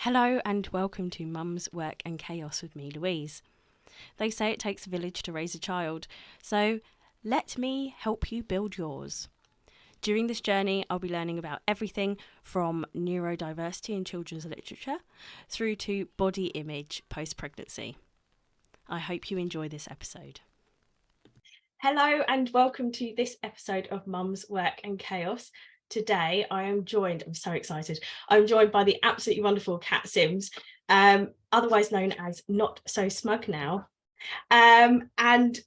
Hello and welcome to Mum's Work and Chaos with me, Louise. They say it takes a village to raise a child, so let me help you build yours. During this journey, I'll be learning about everything from neurodiversity in children's literature through to body image post-pregnancy. I hope you enjoy this episode. Hello and welcome to this episode of Mum's Work and Chaos. Today I'm so excited, I'm joined by the absolutely wonderful Kat Sims, otherwise known as Not So Smug Now. And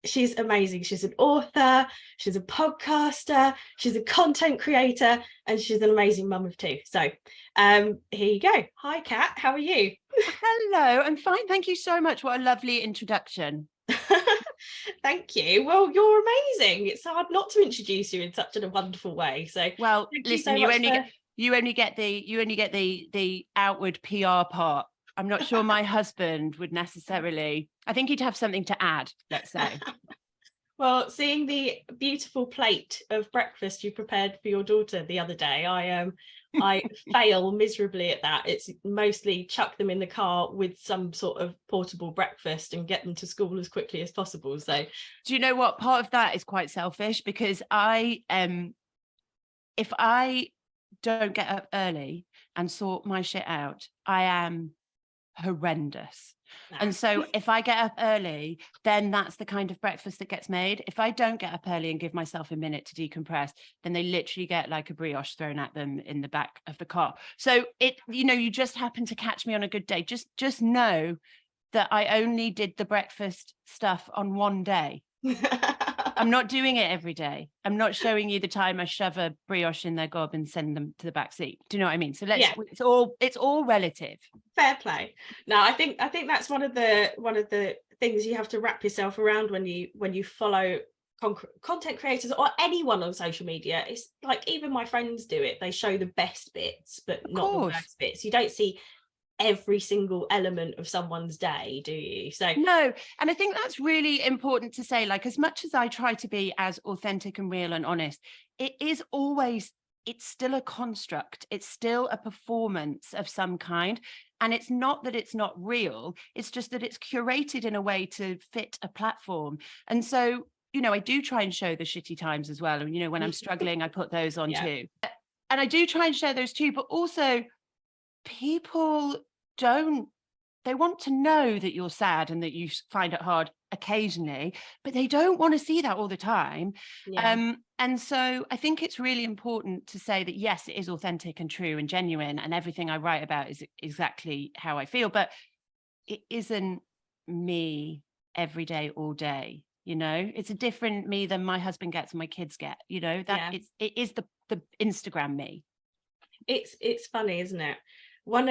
she's amazing. She's an author, she's a podcaster, she's a content creator, and she's an amazing mum of two. So here you go. Hi Kat, how are you? Hello, I'm fine. Thank you so much. What a lovely introduction. Thank you. Well, you're amazing. It's hard not to introduce you in such a wonderful way. So well, listen, you only get the outward PR part. I'm not sure my husband would necessarily. I think he'd have something to add, let's say. Well, seeing the beautiful plate of breakfast you prepared for your daughter the other day, I fail miserably at that. It's mostly chuck them in the car with some sort of portable breakfast and get them to school as quickly as possible. So do you know what? Part of that is quite selfish because if I don't get up early and sort my shit out, I am horrendous. And so if I get up early, then that's the kind of breakfast that gets made. If I don't get up early and give myself a minute to decompress, then they literally get like a brioche thrown at them in the back of the car. So you just happen to catch me on a good day. Just know that I only did the breakfast stuff on one day. I'm not doing it every day. I'm not showing you the time I shove a brioche in their gob and send them to the back seat. Do you know what I mean? So it's all relative. Fair play. No, I think that's one of the things you have to wrap yourself around when you follow content creators or anyone on social media. It's like even my friends do it. They show the best bits, but not the worst bits. You don't see every single element of someone's day, do you? So no, and I think that's really important to say, like, as much as I try to be as authentic and real and honest, it's still a construct. It's still a performance of some kind. And it's not that it's not real, it's just that it's curated in a way to fit a platform. And so, I do try and show the shitty times as well. And, when I'm struggling, I put those on too. And I do try and share those too, but also people they want to know that you're sad and that you find it hard occasionally, but they don't want to see that all the time. And so I think it's really important to say that, yes, it is authentic and true and genuine, and everything I write about is exactly how I feel, but it isn't me every day, all day. It's a different me than my husband gets and my kids get, it is the Instagram me. It's funny, isn't it? One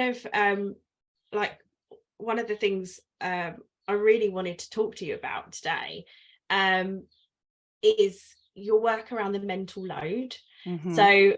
of the things I really wanted to talk to you about today is your work around the mental load. Mm-hmm. So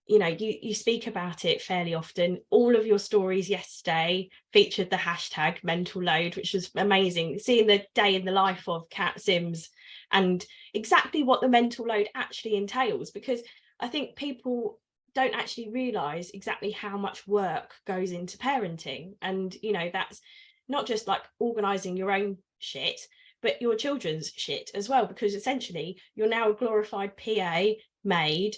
you speak about it fairly often. All of your stories yesterday featured the hashtag mental load, which was amazing, seeing the day in the life of Kat Sims and exactly what the mental load actually entails, because I think people don't actually realize exactly how much work goes into parenting. And that's not just like organizing your own shit, but your children's shit as well, because essentially you're now a glorified PA, maid,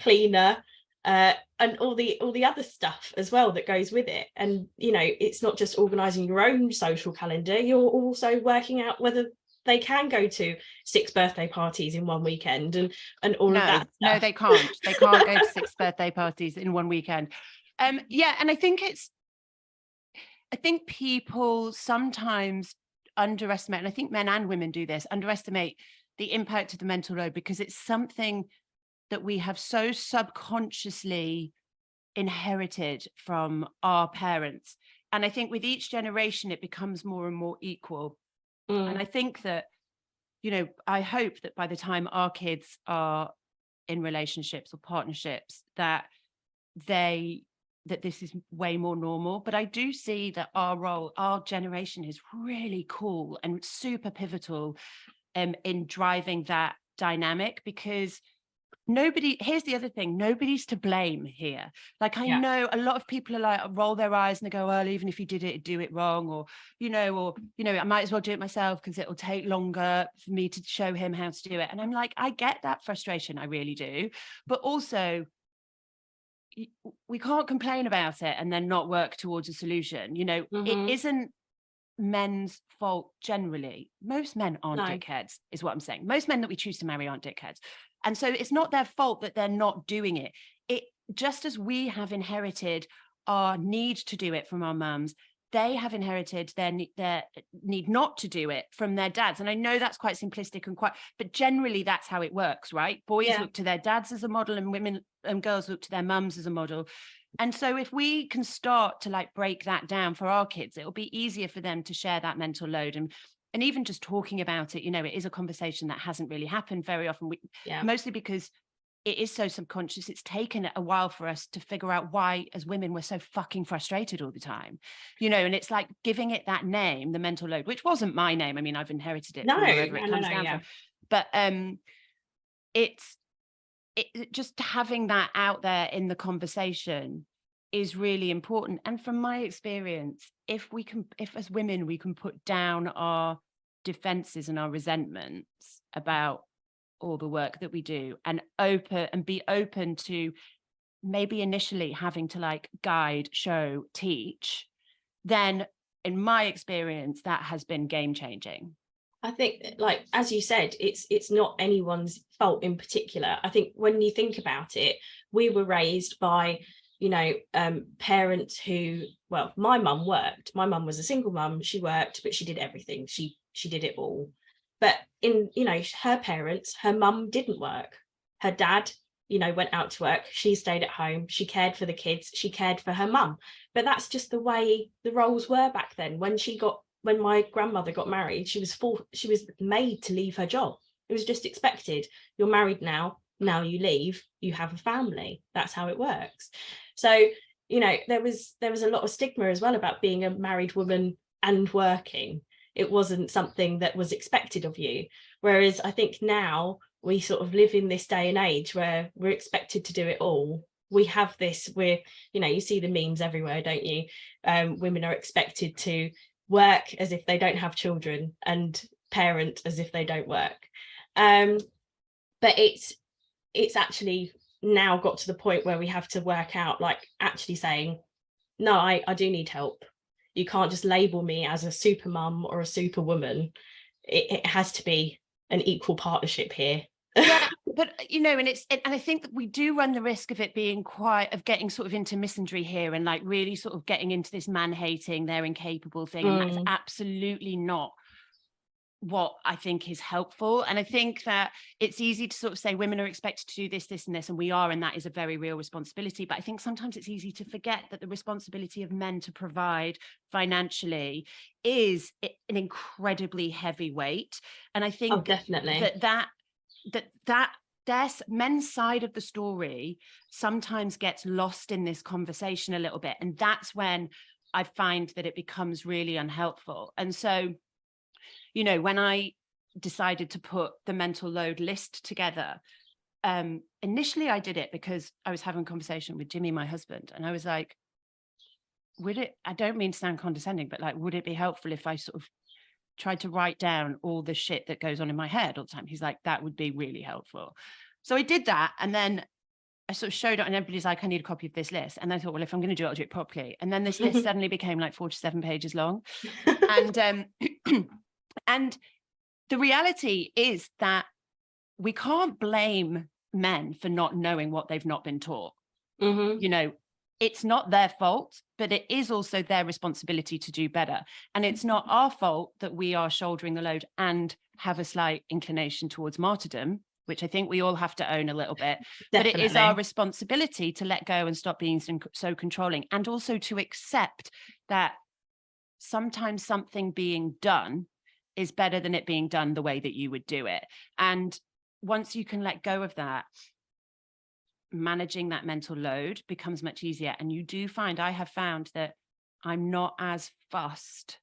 cleaner, and all the other stuff as well that goes with it. And it's not just organizing your own social calendar, you're also working out whether they can go to 6 birthday parties in one weekend and all of that stuff. No, they can't go to 6 birthday parties in one weekend. And I think people sometimes underestimate, and I think men and women do this, underestimate the impact of the mental load, because it's something that we have so subconsciously inherited from our parents. And I think with each generation, it becomes more and more equal. And I think that, I hope that by the time our kids are in relationships or partnerships, that this is way more normal. But I do see that our generation is really cool and super pivotal in driving that dynamic, because here's the other thing, nobody's to blame here. Like, I know a lot of people are like, roll their eyes and they go, well, even if you did it, do it wrong, or I might as well do it myself because it'll take longer for me to show him how to do it. And I'm like, I get that frustration, I really do. But also, we can't complain about it and then not work towards a solution. It isn't men's fault generally. Most men aren't dickheads, is what I'm saying. Most men that we choose to marry aren't dickheads. And so it's not their fault that they're not doing it. It just as we have inherited our need to do it from our mums, they have inherited their need not to do it from their dads. And I know that's quite simplistic but generally that's how it works, right? Boys look to their dads as a model, and women and girls look to their mums as a model. And so if we can start to like break that down for our kids, it'll be easier for them to share that mental load. And even just talking about it, it is a conversation that hasn't really happened very often, mostly because it is so subconscious. It's taken a while for us to figure out why, as women, we're so fucking frustrated all the time, and it's like giving it that name, the mental load, which wasn't my name. I mean, I've inherited it from wherever it comes down from. But it's just having that out there in the conversation is really important. And from my experience, if as women, we can put down our defenses and our resentments about all the work that we do and be open to maybe initially having to like guide, show, teach, then in my experience, that has been game changing. I think, like, as you said, it's not anyone's fault in particular. I think when you think about it, we were raised by, parents who, well, my mum worked. My mum was a single mum. She worked, but she did everything. She did it all. But in, her parents, her mum didn't work. Her dad, went out to work. She stayed at home. She cared for the kids. She cared for her mum. But that's just the way the roles were back then. When my grandmother got married, she was made to leave her job. It was just expected. You're married now you leave, you have a family. That's how it works. So, there was a lot of stigma as well about being a married woman and working. It wasn't something that was expected of you. Whereas I think now we sort of live in this day and age where we're expected to do it all. We have this, you see the memes everywhere, don't you? Women are expected to work as if they don't have children and parent as if they don't work. But it's actually now got to the point where we have to work out, like, actually saying, no, I do need help. You can't just label me as a super mum or a super woman. It has to be an equal partnership here. Yeah, but and I think that we do run the risk of it being getting sort of into misandry here and like really sort of getting into this man hating, they're incapable thing. And that's absolutely not what I think is helpful. And I think that it's easy to sort of say women are expected to do this, this, and this, and we are, and that is a very real responsibility. But I think sometimes it's easy to forget that the responsibility of men to provide financially is an incredibly heavy weight. And I think definitely that there's men's side of the story sometimes gets lost in this conversation a little bit. And that's when I find that it becomes really unhelpful. And so, when I decided to put the mental load list together, initially I did it because I was having a conversation with Jimmy, my husband, and I was like, I don't mean to sound condescending, but like, would it be helpful if I sort of tried to write down all the shit that goes on in my head all the time? He's like, that would be really helpful. So I did that. And then I sort of showed it and everybody's like, I need a copy of this list. And I thought, well, if I'm going to do it, I'll do it properly. And then this list suddenly became like 47 pages long. And, and the reality is that we can't blame men for not knowing what they've not been taught. It's not their fault, but it is also their responsibility to do better. And it's not our fault that we are shouldering the load and have a slight inclination towards martyrdom, which I think we all have to own a little bit. Definitely. But it is our responsibility to let go and stop being so controlling, and also to accept that sometimes something being done is better than it being done the way that you would do it. And once you can let go of that, managing that mental load becomes much easier. And I have found that I'm not as fussed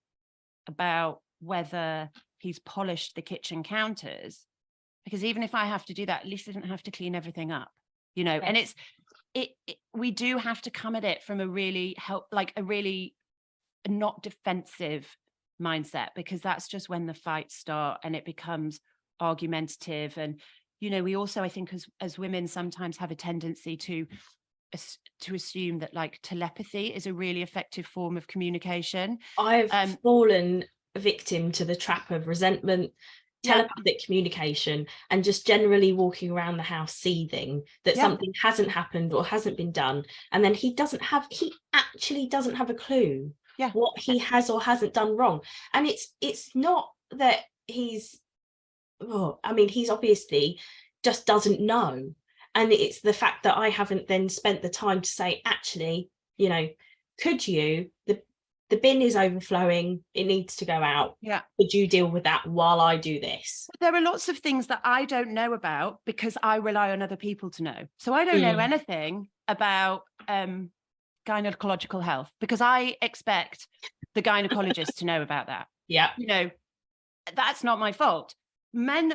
about whether he's polished the kitchen counters because even if I have to do that, at least I don't have to clean everything up, you know. Yes. And we do have to come at it from a really not defensive mindset, because that's just when the fights start and it becomes argumentative. And, you know, we also, I think as women sometimes have a tendency to assume that like telepathy is a really effective form of communication. I've fallen victim to the trap of resentment, telepathic communication, and just generally walking around the house seething that something hasn't happened or hasn't been done. And then he actually doesn't have a clue what he has or hasn't done wrong. And it's not that he's obviously just doesn't know. And it's the fact that I haven't then spent the time to say, actually, you know, could you, the bin is overflowing, it needs to go out. Could you deal with that while I do this? There are lots of things that I don't know about because I rely on other people to know. So I don't know anything about gynecological health because I expect the gynecologist to know about that. Yeah. You know, that's not my fault. Men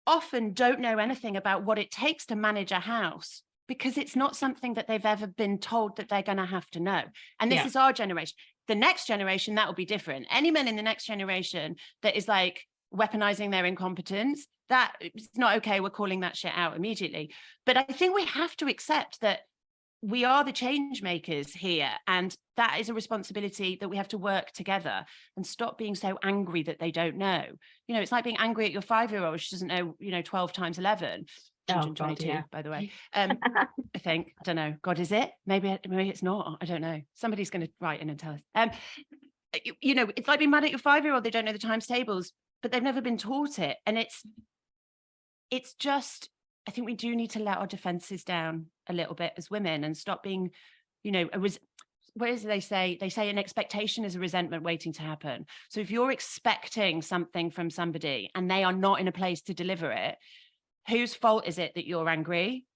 often don't know anything about what it takes to manage a house because it's not something that they've ever been told that they're going to have to know. And this is our generation. The next generation, that will be different. Any men in the next generation that is like weaponizing their incompetence, that it's not okay. We're calling that shit out immediately. But I think we have to accept that we are the change makers here. And that is a responsibility that we have to work together and stop being so angry that they don't know. You know, it's like being angry at your 5-year-old. She doesn't know, 12 times 11. 122, by the way. I think, I don't know. God, is it? Maybe it's not. I don't know. Somebody's going to write in and tell us. It's like being mad at your 5-year-old. They don't know the times tables, but they've never been taught it. And it's just, I think we do need to let our defenses down a little bit as women and stop being, they say an expectation is a resentment waiting to happen. So if you're expecting something from somebody and they are not in a place to deliver it, whose fault is it that you're angry?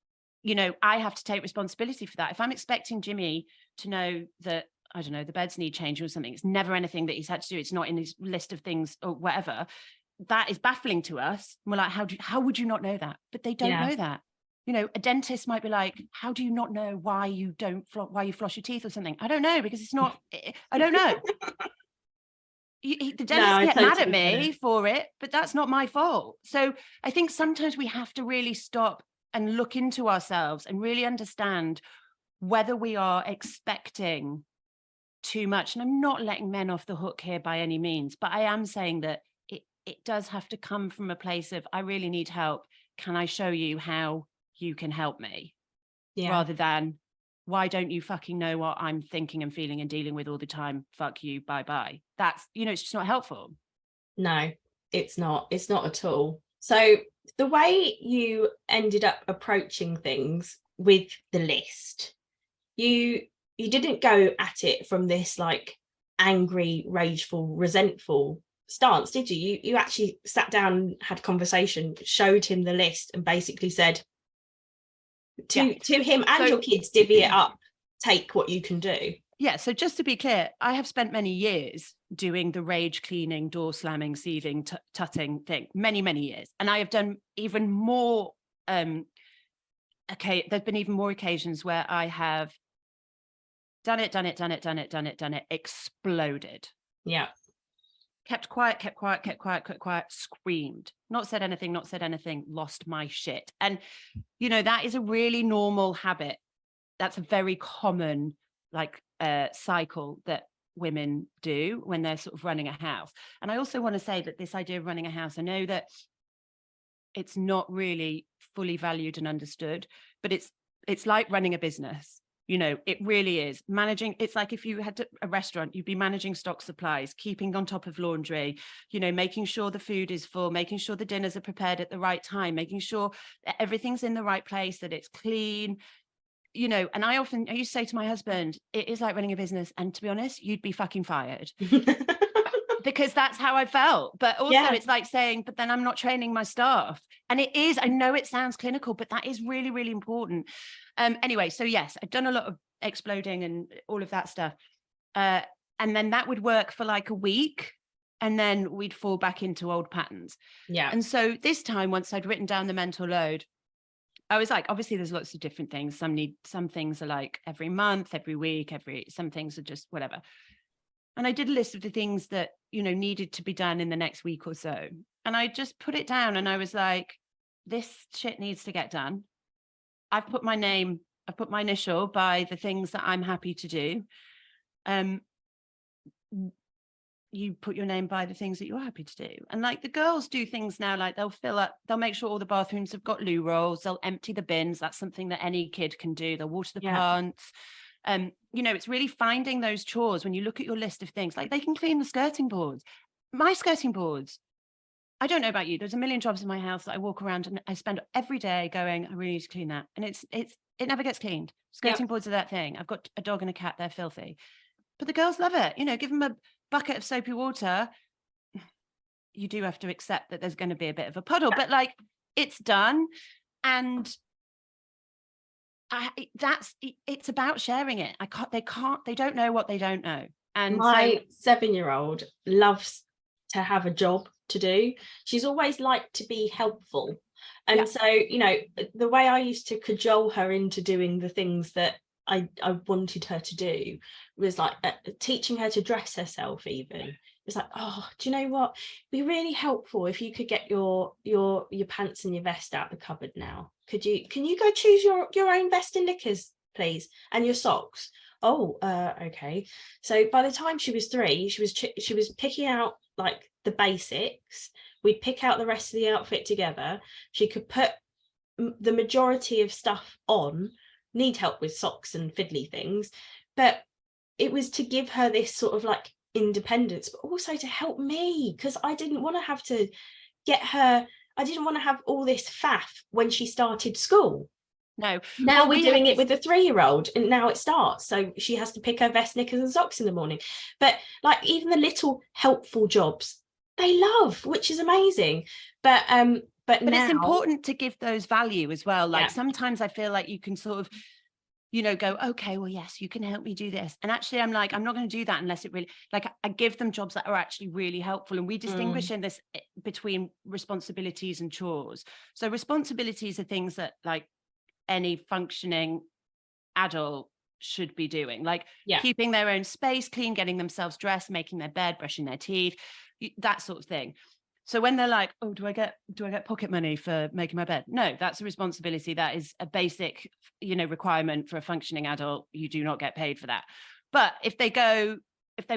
I have to take responsibility for that. If I'm expecting Jimmy to know that, I don't know, the beds need changing or something, it's never anything that he's had to do. It's not in his list of things or whatever. That is baffling to us. We're like, how would you not know that? But they don't know that. A dentist might be like, how do you not know why you floss your teeth or something? I don't know, because it's not, I don't know. The dentist get mad at me for it, but that's not my fault. So I think sometimes we have to really stop and look into ourselves and really understand whether we are expecting too much. And I'm not letting men off the hook here by any means, but I am saying that it does have to come from a place of, I really need help. Can I show you how you can help me? Rather than, why don't you fucking know what I'm thinking and feeling and dealing with all the time? Fuck you, bye-bye. That's, it's just not helpful. No, it's not at all. So the way you ended up approaching things with the list, you didn't go at it from this like angry, rageful, resentful stance, did you? You actually sat down, had a conversation, showed him the list and basically said to him and your kids, divvy it up, take what you can do. Yeah, so just to be clear, I have spent many years doing the rage cleaning, door slamming, seething, tutting thing, many, many years. And I have done even more, there've been even more occasions where I have done it, exploded. Yeah. Kept quiet, screamed, not said anything, lost my shit. And, that is a really normal habit. That's a very common, cycle that women do when they're sort of running a house. And I also want to say that this idea of running a house, I know that it's not really fully valued and understood, but it's like running a business. It really is managing. It's like if you had a restaurant, you'd be managing stock supplies, keeping on top of laundry, making sure the food is full, making sure the dinners are prepared at the right time, making sure that everything's in the right place, that it's clean, and I used to say to my husband, it is like running a business. And to be honest, you'd be fucking fired. Because that's how I felt. But also it's like saying, but then I'm not training my staff. And it is, I know it sounds clinical, but that is really, really important. Anyway, so yes, I've done a lot of exploding and all of that stuff. And then that would work for like a week. and then we'd fall back into old patterns. Yeah. And so this time, once I'd written down the mental load, I was like, obviously there's lots of different things. Some things are like every month, every week, some things are just whatever. And I did a list of the things that, you know, needed to be done in the next week or so. And I just put it down and I was like, this shit needs to get done. I've put my initial by the things that I'm happy to do. You put your name by the things that you're happy to do. And like the girls do things now, like they'll make sure all the bathrooms have got loo rolls, they'll empty the bins. That's something that any kid can do. They'll water the plants. You know, it's really finding those chores when you look at your list of things. Like they can clean the skirting boards. My skirting boards, I don't know about you, there's a million jobs in my house that I walk around and I spend every day going, I really need to clean that. And it never gets cleaned. Skirting boards are that thing. I've got a dog and a cat, they're filthy. But the girls love it. You know, give them a bucket of soapy water. You do have to accept that there's going to be a bit of a puddle, but like it's done. And it's about sharing it. They don't know what they don't know. And my 7-year-old loves to have a job to do. She's always liked to be helpful. And so, you know, the way I used to cajole her into doing the things that I wanted her to do was like teaching her to dress herself. Even it was like, oh, do you know what, it'd be really helpful if you could get your pants and your vest out the cupboard now. Can you go choose your own vest and knickers, please, and your socks? Oh, okay. So by the time she was 3, she was picking out like the basics. We'd pick out the rest of the outfit together. She could put the majority of stuff on, need help with socks and fiddly things, but it was to give her this sort of like independence, but also to help me, because I didn't want to have to get her, I didn't want to have all this faff when she started school. No. Now we're doing it with a 3-year-old, and now it starts, so she has to pick her vest, knickers and socks in the morning. But like even the little helpful jobs they love, which is amazing. But now, it's important to give those value as well. Like sometimes I feel like you can sort of, you know, go, okay, well, yes, you can help me do this. And actually I'm like, I'm not going to do that unless it really, like I give them jobs that are actually really helpful. And we distinguish in this between responsibilities and chores. So responsibilities are things that like any functioning adult should be doing, like keeping their own space clean, getting themselves dressed, making their bed, brushing their teeth, that sort of thing. So when they're like, oh, do I get pocket money for making my bed? No, that's a responsibility. That is a basic, you know, requirement for a functioning adult. You do not get paid for that. But if they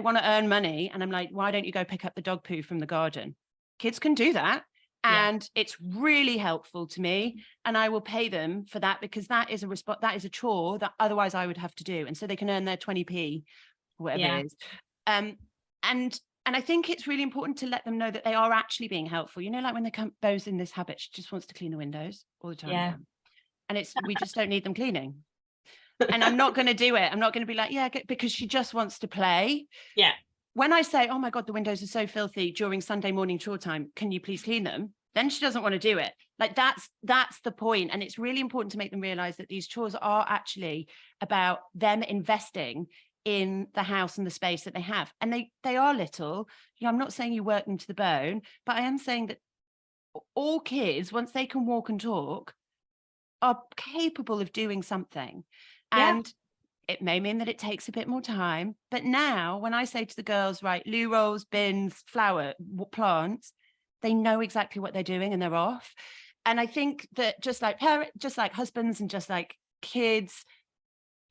want to earn money, and I'm like, why don't you go pick up the dog poo from the garden? Kids can do that. And it's really helpful to me. And I will pay them for that, because that is a chore that otherwise I would have to do. And so they can earn their 20p, whatever it is. And I think it's really important to let them know that they are actually being helpful. You know, like when they come, Bo's in this habit, she just wants to clean the windows all the time. Yeah. And we just don't need them cleaning. And I'm not going to do it. I'm not going to be like, because she just wants to play. Yeah. When I say, oh my God, the windows are so filthy during Sunday morning chore time, can you please clean them? Then she doesn't want to do it. Like that's the point. And it's really important to make them realize that these chores are actually about them investing in the house and the space that they have. And they are little, you know, I'm not saying you work them to the bone, but I am saying that all kids, once they can walk and talk, are capable of doing something. And it may mean that it takes a bit more time. But now when I say to the girls, right, loo rolls, bins, flower, plants, they know exactly what they're doing and they're off. And I think that just like husbands and just like kids,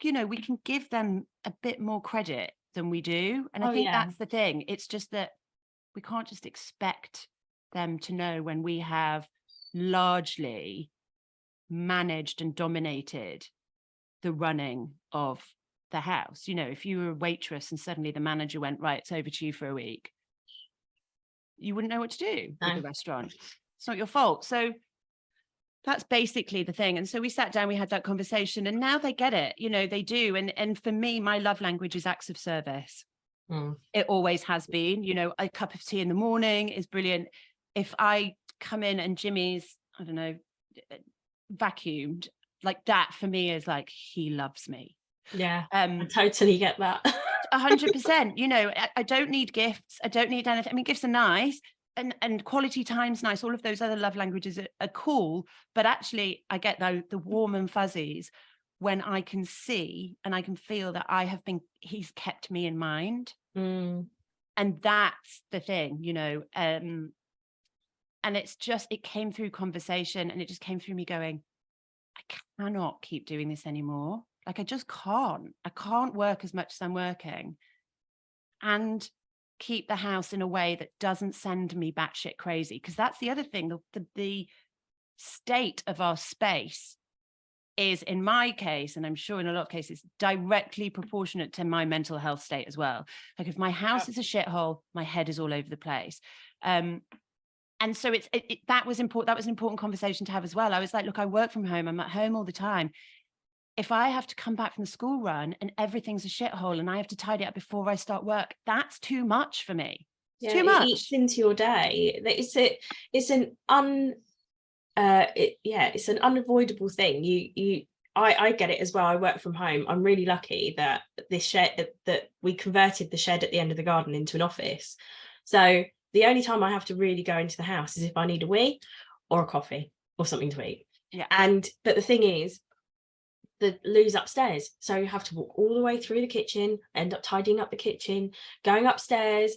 you know, we can give them a bit more credit than we do. And I think that's the thing. It's just that we can't just expect them to know when we have largely managed and dominated the running of the house. You know, if you were a waitress and suddenly the manager went, right, it's over to you for a week, you wouldn't know what to do with the restaurant. It's not your fault. So that's basically the thing. And so we sat down, we had that conversation, and now they get it, you know, they do. And for me, my love language is acts of service. It always has been. You know, a cup of tea in the morning is brilliant. If I come in and Jimmy's, I don't know, vacuumed, like that for me is like, he loves me. I totally get that. 100%. You know, I don't need gifts. I don't need anything. I mean, gifts are nice, and quality time's nice. All of those other love languages are cool. But actually, I get the warm and fuzzies when I can see and I can feel that he's kept me in mind. And that's the thing, you know. And it came through conversation, and it just came through me going, I cannot keep doing this anymore. Like, I just can't. I can't work as much as I'm working and keep the house in a way that doesn't send me batshit crazy. Because that's the other thing. The state of our space is, in my case, and I'm sure in a lot of cases, directly proportionate to my mental health state as well. Like, if my house is a shithole, my head is all over the place. And so that was important. That was an important conversation to have as well. I was like, look, I work from home. I'm at home all the time. If I have to come back from the school run and everything's a shithole and I have to tidy up before I start work, that's too much for me. It's too much. It eats into your day. It's an unavoidable thing. I get it as well. I work from home. I'm really lucky that this shed, that we converted the shed at the end of the garden into an office. So the only time I have to really go into the house is if I need a wee or a coffee or something to eat. Yeah. But the thing is, the loo's upstairs, so you have to walk all the way through the kitchen, end up tidying up the kitchen, going upstairs,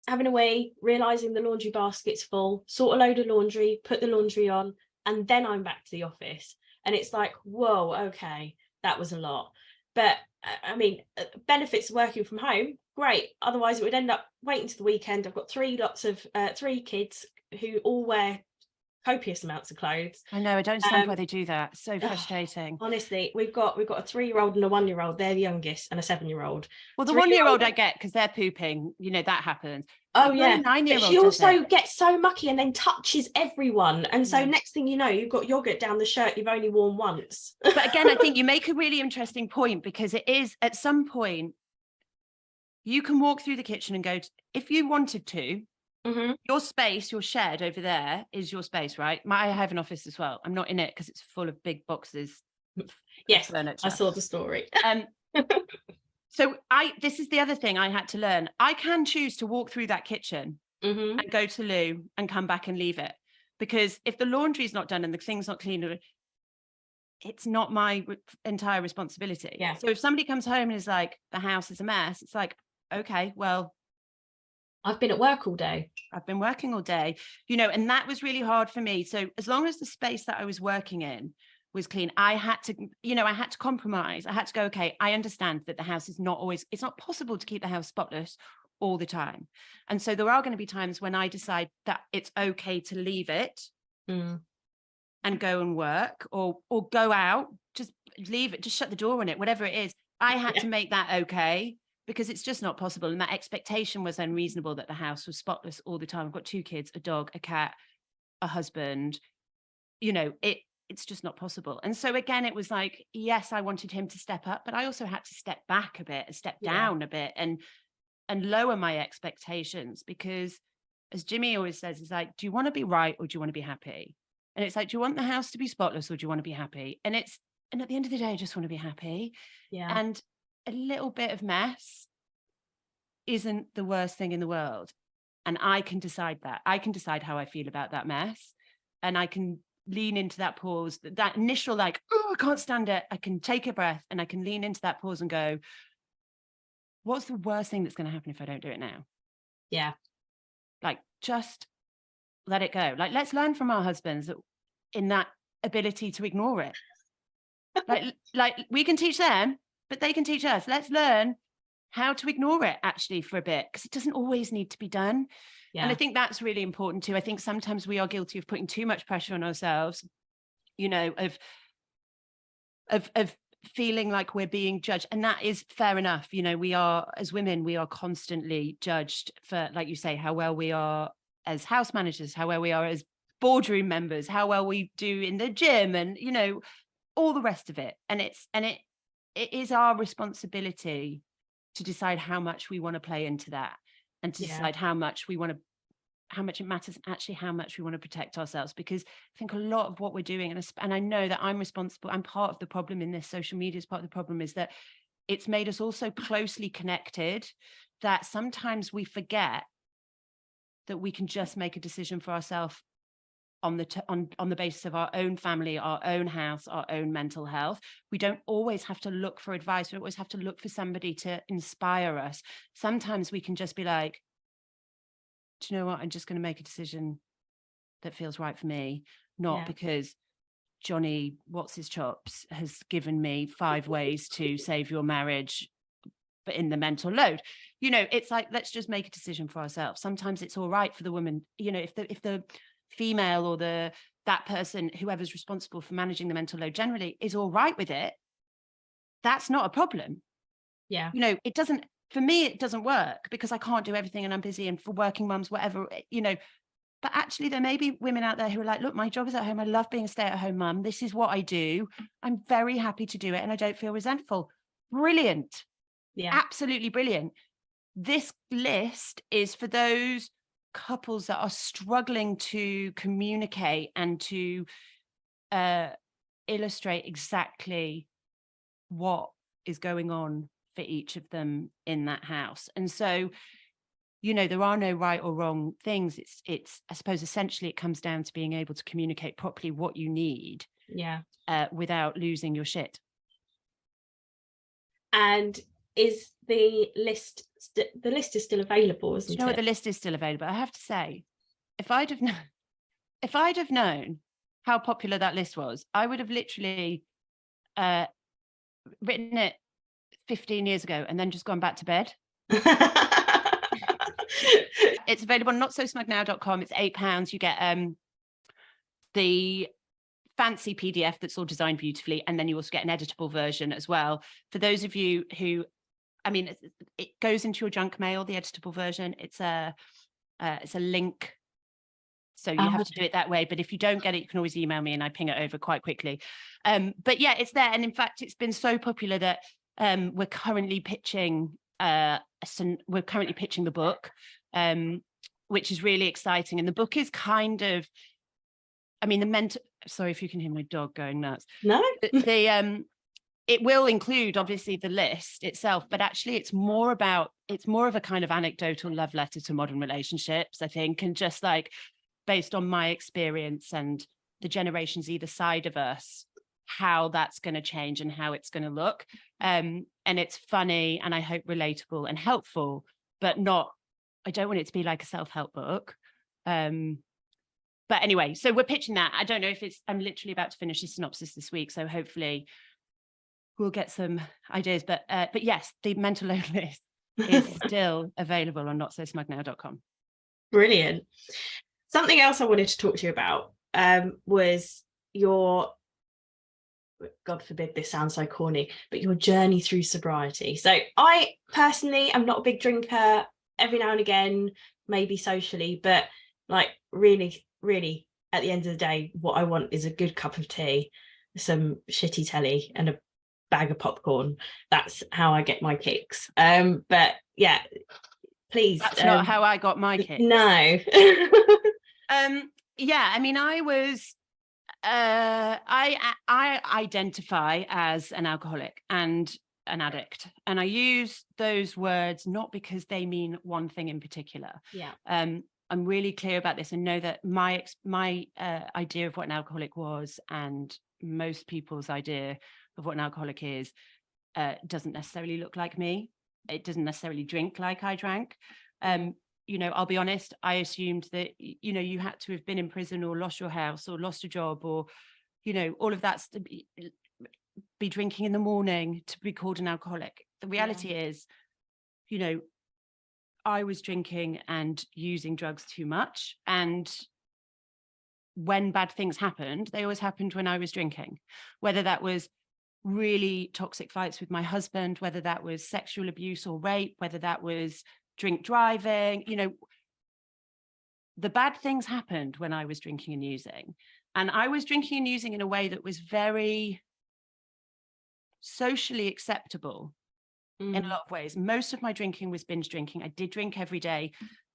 having a wee, realizing the laundry basket's full, sort a load of laundry, put the laundry on, and then I'm back to the office. And it's like, whoa, okay, that was a lot. But I mean, benefits of working from home, great. Otherwise it would end up waiting to the weekend. I've got three kids who all wear copious amounts of clothes. I know, I don't understand why they do that. So frustrating. Honestly, we've got a 3-year-old and a 1-year-old. They're the youngest, and a 7-year-old. Well, the 1-year-old I get, because they're pooping, you know, that happens. Oh yeah, 9-year-old, but she also gets so mucky and then touches everyone, and so next thing you know, you've got yogurt down the shirt you've only worn once. But again, I think you make a really interesting point, because it is, at some point you can walk through the kitchen and go if you wanted to. Your space, your shed over there is your space, right? I have an office as well. I'm not in it because it's full of big boxes. Yes, furniture. I saw the story. So this is the other thing I had to learn. I can choose to walk through that kitchen and go to loo and come back and leave it, because if the laundry is not done and the thing's not clean, it's not my entire responsibility. Yeah. So if somebody comes home and is like, the house is a mess, it's like, okay, well, I've been at work all day. I've been working all day, you know, and that was really hard for me. So as long as the space that I was working in was clean, I had to compromise. I had to go, okay, I understand that the house is it's not possible to keep the house spotless all the time. And so there are going to be times when I decide that it's okay to leave it and go and work, or go out, just leave it, just shut the door on it, whatever it is. I had to make that okay, because it's just not possible. And that expectation was unreasonable, that the house was spotless all the time. I've got 2 kids, a dog, a cat, a husband, you know, it's just not possible. And so again, it was like, yes, I wanted him to step up, but I also had to step back a bit and step down a bit and lower my expectations, because as Jimmy always says, it's like, do you want to be right or do you want to be happy? And it's like, do you want the house to be spotless or do you want to be happy? And at the end of the day, I just want to be happy. Yeah. And a little bit of mess isn't the worst thing in the world. And I can decide that. I can decide how I feel about that mess. And I can lean into that pause, that initial like, oh, I can't stand it. I can take a breath and I can lean into that pause and go, what's the worst thing that's going to happen if I don't do it now? Yeah. Like, just let it go. Like, let's learn from our husbands in that ability to ignore it. like we can teach them, but they can teach us. Let's learn how to ignore it actually for a bit, because it doesn't always need to be done. Yeah. And I think that's really important too. I think sometimes we are guilty of putting too much pressure on ourselves, you know, of feeling like we're being judged. And that is fair enough. You know, we are, as women, we are constantly judged for, like you say, how well we are as house managers, how well we are as boardroom members, how well we do in the gym, and, you know, all the rest of it. And it is our responsibility to decide how much we want to play into that, and to decide how much it matters, and actually how much we want to protect ourselves. Because I think a lot of what we're doing, and I know that I'm responsible, I'm part of the problem in this, social media is part of the problem, is that it's made us all so closely connected that sometimes we forget that we can just make a decision for ourselves on the basis of our own family, our own house, our own mental health. We don't always have to look for advice. We don't always have to look for somebody to inspire us. Sometimes we can just be like, do you know what? I'm just going to make a decision that feels right for me, not because Johnny, what's his chops, has given me 5 ways to save your marriage, but in the mental load. You know, it's like, let's just make a decision for ourselves. Sometimes it's all right for the woman, you know, if the female or that person, whoever's responsible for managing the mental load generally, is all right with it, that's not a problem. Yeah. You know, it doesn't, for me, it doesn't work because I can't do everything and I'm busy, and for working mums, whatever, you know. But actually, there may be women out there who are like, look, my job is at home. I love being a stay-at-home mum. This is what I do. I'm very happy to do it, and I don't feel resentful. Brilliant. Yeah. Absolutely brilliant. This list is for those couples that are struggling to communicate and to illustrate exactly what is going on for each of them in that house. And so, you know, there are no right or wrong things. It's I suppose essentially it comes down to being able to communicate properly what you need, without losing your shit. And is the list is still available, isn't it? You know what, the list is still available. I have to say, if I'd have known how popular that list was, I would have literally written it 15 years ago and then just gone back to bed. It's available on notsosmugnow.com. It's £8. You get the fancy PDF that's all designed beautifully, and then you also get an editable version as well. For those of you who, I mean, it goes into your junk mail, the editable version. It's a link, so you have to do it that way. But if you don't get it, you can always email me and I ping it over quite quickly. But yeah, it's there. And in fact, it's been so popular that we're currently pitching the book, which is really exciting. And the book is kind of, I mean, sorry if you can hear my dog going nuts. No. It will include obviously the list itself, but actually it's more of a kind of anecdotal love letter to modern relationships, I think, and just like based on my experience and the generations either side of us, how that's going to change and how it's going to look. And it's funny and I hope relatable and helpful, but not, I don't want it to be like a self-help book. But anyway, so we're pitching that. I don't know if I'm literally about to finish the synopsis this week, so hopefully we'll get some ideas. But yes, the mental load list is still available on notsosmugnow.com. Brilliant. Something else I wanted to talk to you about was your, God forbid this sounds so corny, but your journey through sobriety. So I personally am not a big drinker, every now and again, maybe socially, but like really at the end of the day, what I want is a good cup of tea, some shitty telly and a bag of popcorn. That's how I get my kicks. But yeah, please. That's not how I got my kicks. No. Yeah, I mean, I identify as an alcoholic and an addict, and I use those words not because they mean one thing in particular. Yeah. I'm really clear about this and know that my idea of what an alcoholic was and most people's idea of what an alcoholic is doesn't necessarily look like me. It doesn't necessarily drink like I drank. You know, I'll be honest, I assumed that, you know, you had to have been in prison or lost your house or lost a job or, you know, all of that's to be drinking in the morning to be called an alcoholic. The reality is, you know, I was drinking and using drugs too much. And when bad things happened, they always happened when I was drinking, whether that was really toxic fights with my husband, whether that was sexual abuse or rape, whether that was drink driving, you know, the bad things happened when I was drinking and using. And I was drinking and using in a way that was very socially acceptable. In a lot of ways. Most of my drinking was binge drinking. I did drink every day,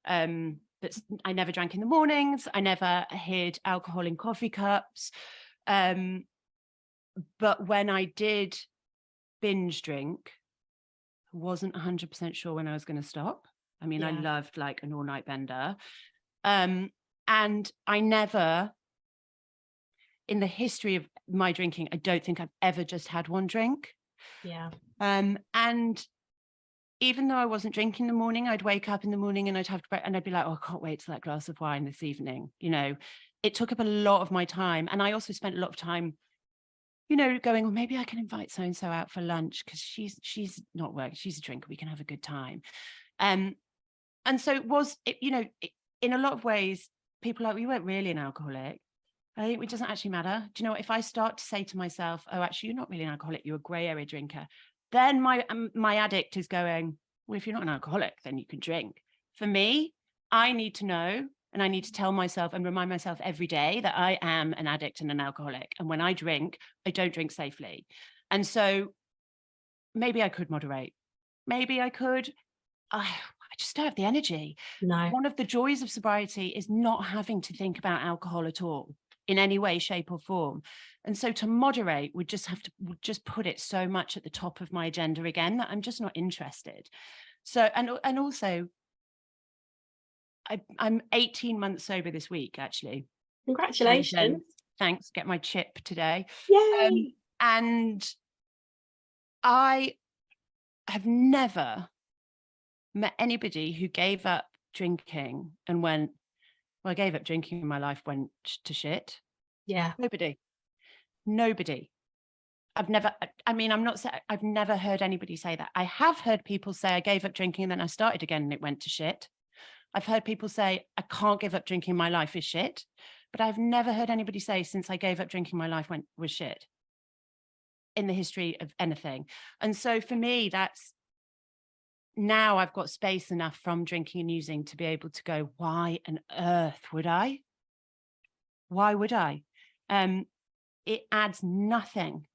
but I never drank in the mornings. I never hid alcohol in coffee cups. But when I did binge drink, wasn't 100% sure when I was going to stop. I mean, I Yeah. loved like an all-night bender. And I never, in the history of my drinking, I don't think I've ever just had one drink. Yeah. And even though I wasn't drinking in the morning, I'd wake up in the morning and I'd have to, and I'd be like, oh, I can't wait till that glass of wine this evening. You know, it took up a lot of my time. And I also spent a lot of time, you know, going, well, maybe I can invite so-and-so out for lunch because she's not working. She's a drinker. We can have a good time. And so you know, in a lot of ways, people are like, we weren't really an alcoholic. I think it doesn't actually matter. Do you know what? If I start to say to myself, oh, actually, you're not really an alcoholic, you're a grey area drinker, then my addict is going, well, if you're not an alcoholic, then you can drink. For me, I need to know, and I need to tell myself and remind myself every day that I am an addict and an alcoholic. And when I drink, I don't drink safely. And so maybe I could moderate. Maybe I could. I just don't have the energy. No. One of the joys of sobriety is not having to think about alcohol at all in any way, shape or form. And so to moderate would just put it so much at the top of my agenda again that I'm just not interested. So, and also I'm 18 months sober this week, actually. Congratulations. And, thanks. Get my chip today. Yay. And I have never met anybody who gave up drinking and went, well, I gave up drinking and my life went to shit. Yeah. Nobody. I've never heard anybody say that. I have heard people say I gave up drinking and then I started again and it went to shit. I've heard people say I can't give up drinking, my life is shit. But I've never heard anybody say since I gave up drinking, my life was shit in the history of anything. And so for me, that's, now I've got space enough from drinking and using to be able to go, why on earth would I? Why would I? It adds nothing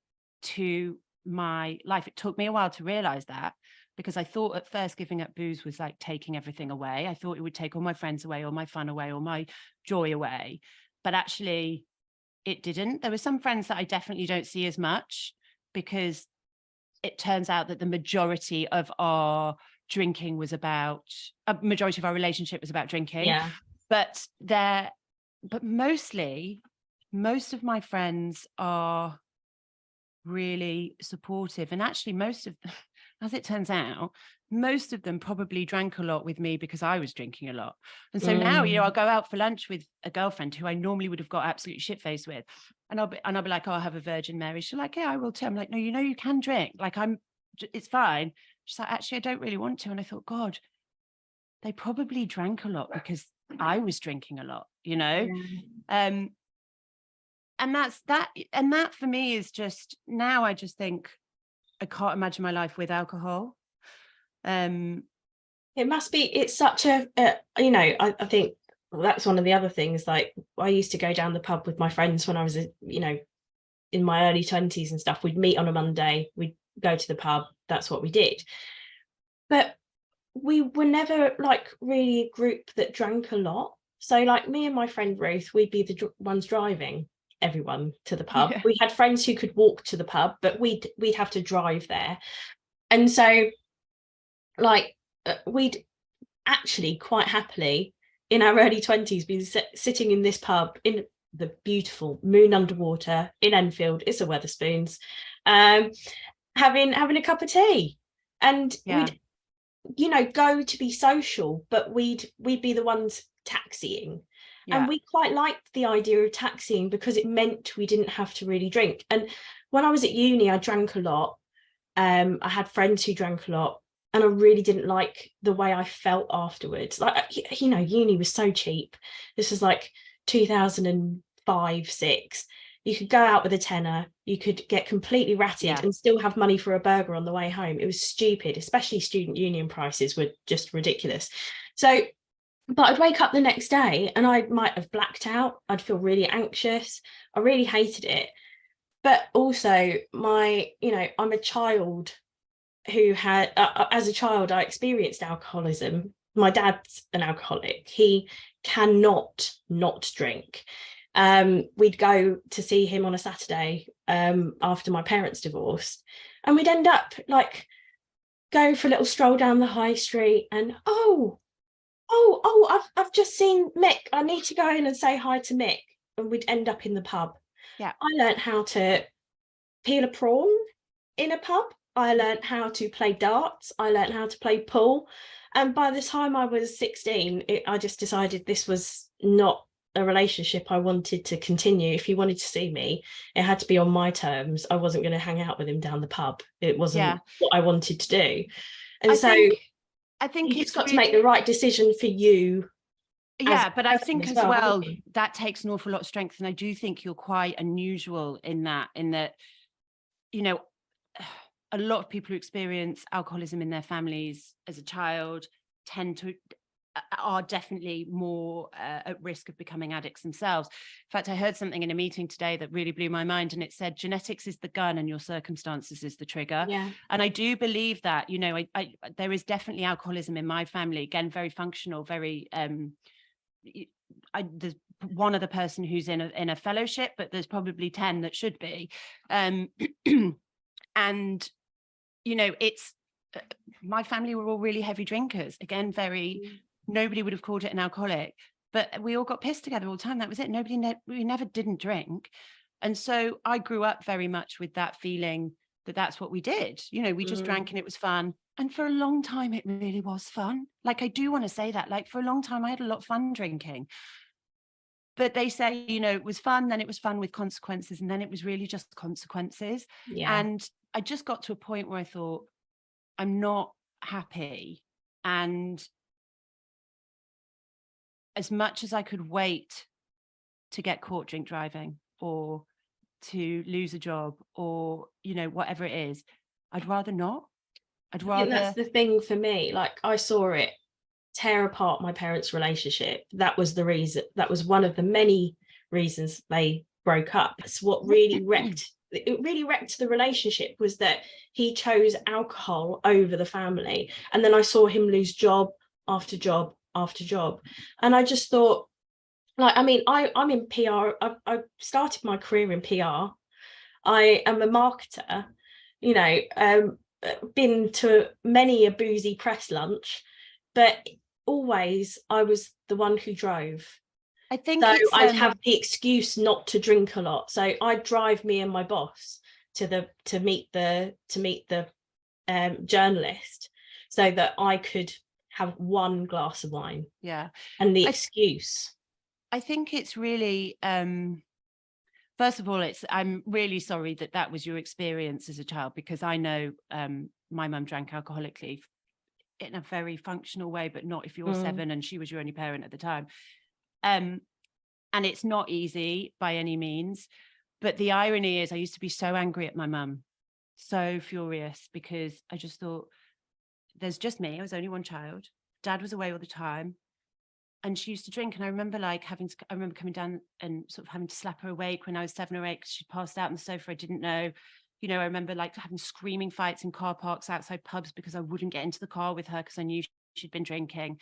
to my life. It took me a while to realize that, because I thought at first giving up booze was like taking everything away. I thought it would take all my friends away, all my fun away, all my joy away. But actually, it didn't. There were some friends that I definitely don't see as much, because it turns out that the majority of our drinking was about, a majority of our relationship was about drinking. Yeah. But mostly, most of my friends are really supportive. And actually most of them, as it turns out, most of them probably drank a lot with me because I was drinking a lot. And so now, you know, I'll go out for lunch with a girlfriend who I normally would have got absolutely shit-faced with. And I'll be like, oh, I'll have a Virgin Mary. She's like, yeah, I will too. I'm like, no, you know, you can drink. Like, it's fine. She's like, actually, I don't really want to. And I thought, God, they probably drank a lot because I was drinking a lot, you know? Yeah. And that for me is just, now I just think I can't imagine my life with alcohol. It must be, it's such a you know, I think that's one of the other things. Like, I used to go down the pub with my friends when I was, you know, in my early 20s and stuff. We'd meet on a Monday, we'd go to the pub, that's what we did. But we were never like really a group that drank a lot. So like me and my friend Ruth, we'd be the ones driving everyone to the pub. Yeah. We had friends who could walk to the pub, but we'd have to drive there. And so like we'd actually quite happily in our early 20s been sitting in this pub in the beautiful moon underwater in Enfield, it's a Wetherspoons, having a cup of tea. And we'd, you know, go to be social, but we'd be the ones taxiing. And we quite liked the idea of taxiing because it meant we didn't have to really drink. And when I was at uni, I drank a lot. I had friends who drank a lot, and I really didn't like the way I felt afterwards. Like, you know, uni was so cheap. This was like 2005, 6. You could go out with a tenner, you could get completely ratted and still have money for a burger on the way home. It was stupid, especially student union prices were just ridiculous. So, but I'd wake up the next day and I might have blacked out. I'd feel really anxious. I really hated it. But also you know, I'm a child who had, as a child, I experienced alcoholism. My dad's an alcoholic. He cannot not drink. We'd go to see him on a Saturday after my parents divorced, and we'd end up like go for a little stroll down the high street, and I've just seen Mick. I need to go in and say hi to Mick. And we'd end up in the pub. Yeah. I learned how to peel a prawn in a pub. I learned how to play darts. I learned how to play pool. And by the time I was 16, I just decided this was not a relationship I wanted to continue. If he wanted to see me, it had to be on my terms. I wasn't going to hang out with him down the pub. It wasn't what I wanted to do. And I think you it's just got to make the right decision for you. Yeah, but I think as well, well that takes an awful lot of strength. And I do think you're quite unusual in that, you know, a lot of people who experience alcoholism in their families as a child are definitely more at risk of becoming addicts themselves. In fact, I heard something in a meeting today that really blew my mind, and it said genetics is the gun and your circumstances is the trigger. Yeah. And I do believe that, you know, there is definitely alcoholism in my family, again, very functional, very there's one other person who's in a fellowship, but there's probably 10 that should be. And you know, it's my family were all really heavy drinkers, again, nobody would have called it an alcoholic, but we all got pissed together all the time. That was it. We never didn't drink. And so I grew up very much with that feeling that that's what we did. You know, we just drank and it was fun. And for a long time, it really was fun. Like, I do want to say that, like, for a long time, I had a lot of fun drinking. But they say, you know, it was fun, then it was fun with consequences, and then it was really just consequences. Yeah. And I just got to a point where I thought, I'm not happy. And as much as I could wait to get caught drink driving or to lose a job or, you know, whatever it is, I'd rather not. I think that's the thing for me. Like, I saw it tear apart my parents' relationship. That was the reason. That was one of the many reasons they broke up. It's what really wrecked the relationship, was that he chose alcohol over the family. And then I saw him lose job after job after job. And I just thought, like, I mean, I'm in PR. I started my career in PR. I am a marketer, you know, been to many a boozy press lunch, but always I was the one who drove. I think so I'd have the excuse not to drink a lot. So I'd drive me and my boss to meet the journalist so that I could have one glass of wine. Yeah. And the excuse. I think it's really, first of all, I'm really sorry that was your experience as a child, because I know my mum drank alcoholically in a very functional way, but not if you're 7 and she was your only parent at the time. And it's not easy by any means. But the irony is I used to be so angry at my mum, so furious, because I just thought, there's just me. I was only one child. Dad was away all the time. And she used to drink. And I remember I remember coming down and sort of having to slap her awake when I was 7 or 8, because she passed out on the sofa. I didn't know. You know, I remember like having screaming fights in car parks outside pubs because I wouldn't get into the car with her because I knew she'd been drinking.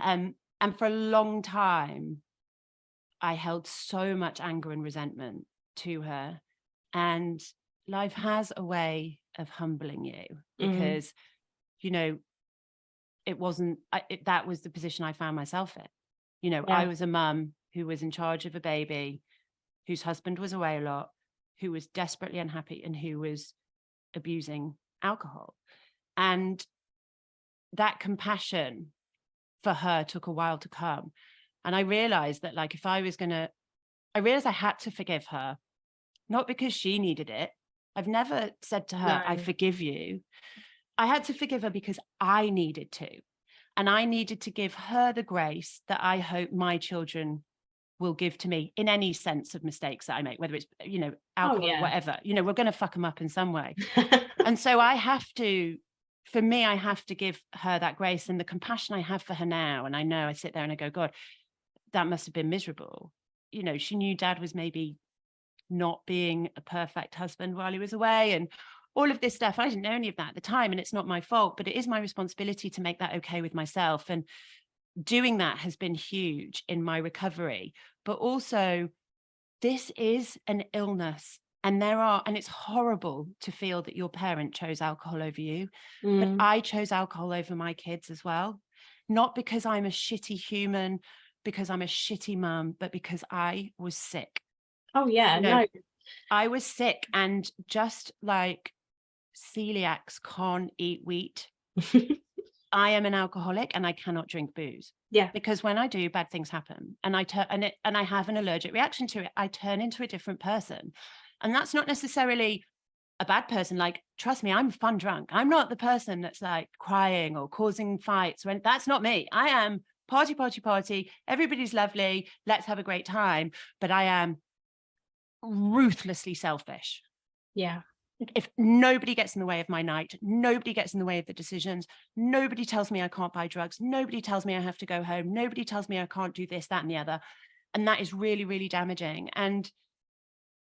And for a long time, I held so much anger and resentment to her. And life has a way of humbling you, because, you know, it wasn't, that was the position I found myself in. You know, I was a mum who was in charge of a baby, whose husband was away a lot, who was desperately unhappy, and who was abusing alcohol. And that compassion for her took a while to come. And I realized that, like, I realized I had to forgive her, not because she needed it. I've never said to her, I forgive you. I had to forgive her because I needed to. And I needed to give her the grace that I hope my children will give to me in any sense of mistakes that I make, whether it's, you know, alcohol or whatever. You know, we're going to fuck them up in some way. And so I have to give her that grace and the compassion I have for her now. And I know I sit there and I go, God, that must have been miserable. You know, she knew Dad was maybe not being a perfect husband while he was away and all of this stuff. I didn't know any of that at the time, and it's not my fault, but it is my responsibility to make that okay with myself. And doing that has been huge in my recovery. But also, this is an illness And it's horrible to feel that your parent chose alcohol over you, but Mm. I chose alcohol over my kids as well. Not because I'm a shitty human, because I'm a shitty mum, but because I was sick. Oh yeah, no. I was sick, and just like celiacs can't eat wheat, I am an alcoholic and I cannot drink booze. Yeah. Because when I do, bad things happen, and I have an allergic reaction to it. I turn into a different person. And that's not necessarily a bad person. Like, trust me, I'm a fun drunk. I'm not the person that's like crying or causing fights. That's not me. I am party, party, party. Everybody's lovely. Let's have a great time. But I am ruthlessly selfish. Yeah. If nobody gets in the way of my night, nobody gets in the way of the decisions, nobody tells me I can't buy drugs, nobody tells me I have to go home, nobody tells me I can't do this, that, and the other. And that is really, really damaging. And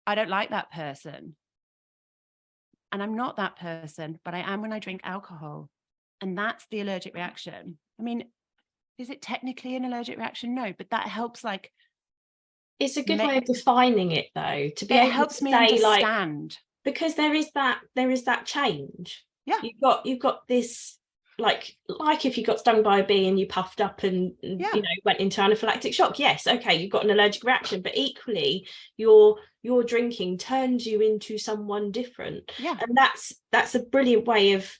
I don't like that person. And I'm not that person, but I am when I drink alcohol. And that's the allergic reaction. I mean, is it technically an allergic reaction? No, but that helps. Like, it's a good way of defining it, though, to be able helps to me say, understand. like, because there is that change. Yeah. You've got this, like if you got stung by a bee and you puffed up and went into anaphylactic shock. Yes, okay, you've got an allergic reaction, but equally your drinking turns you into someone different. Yeah. And that's a brilliant way of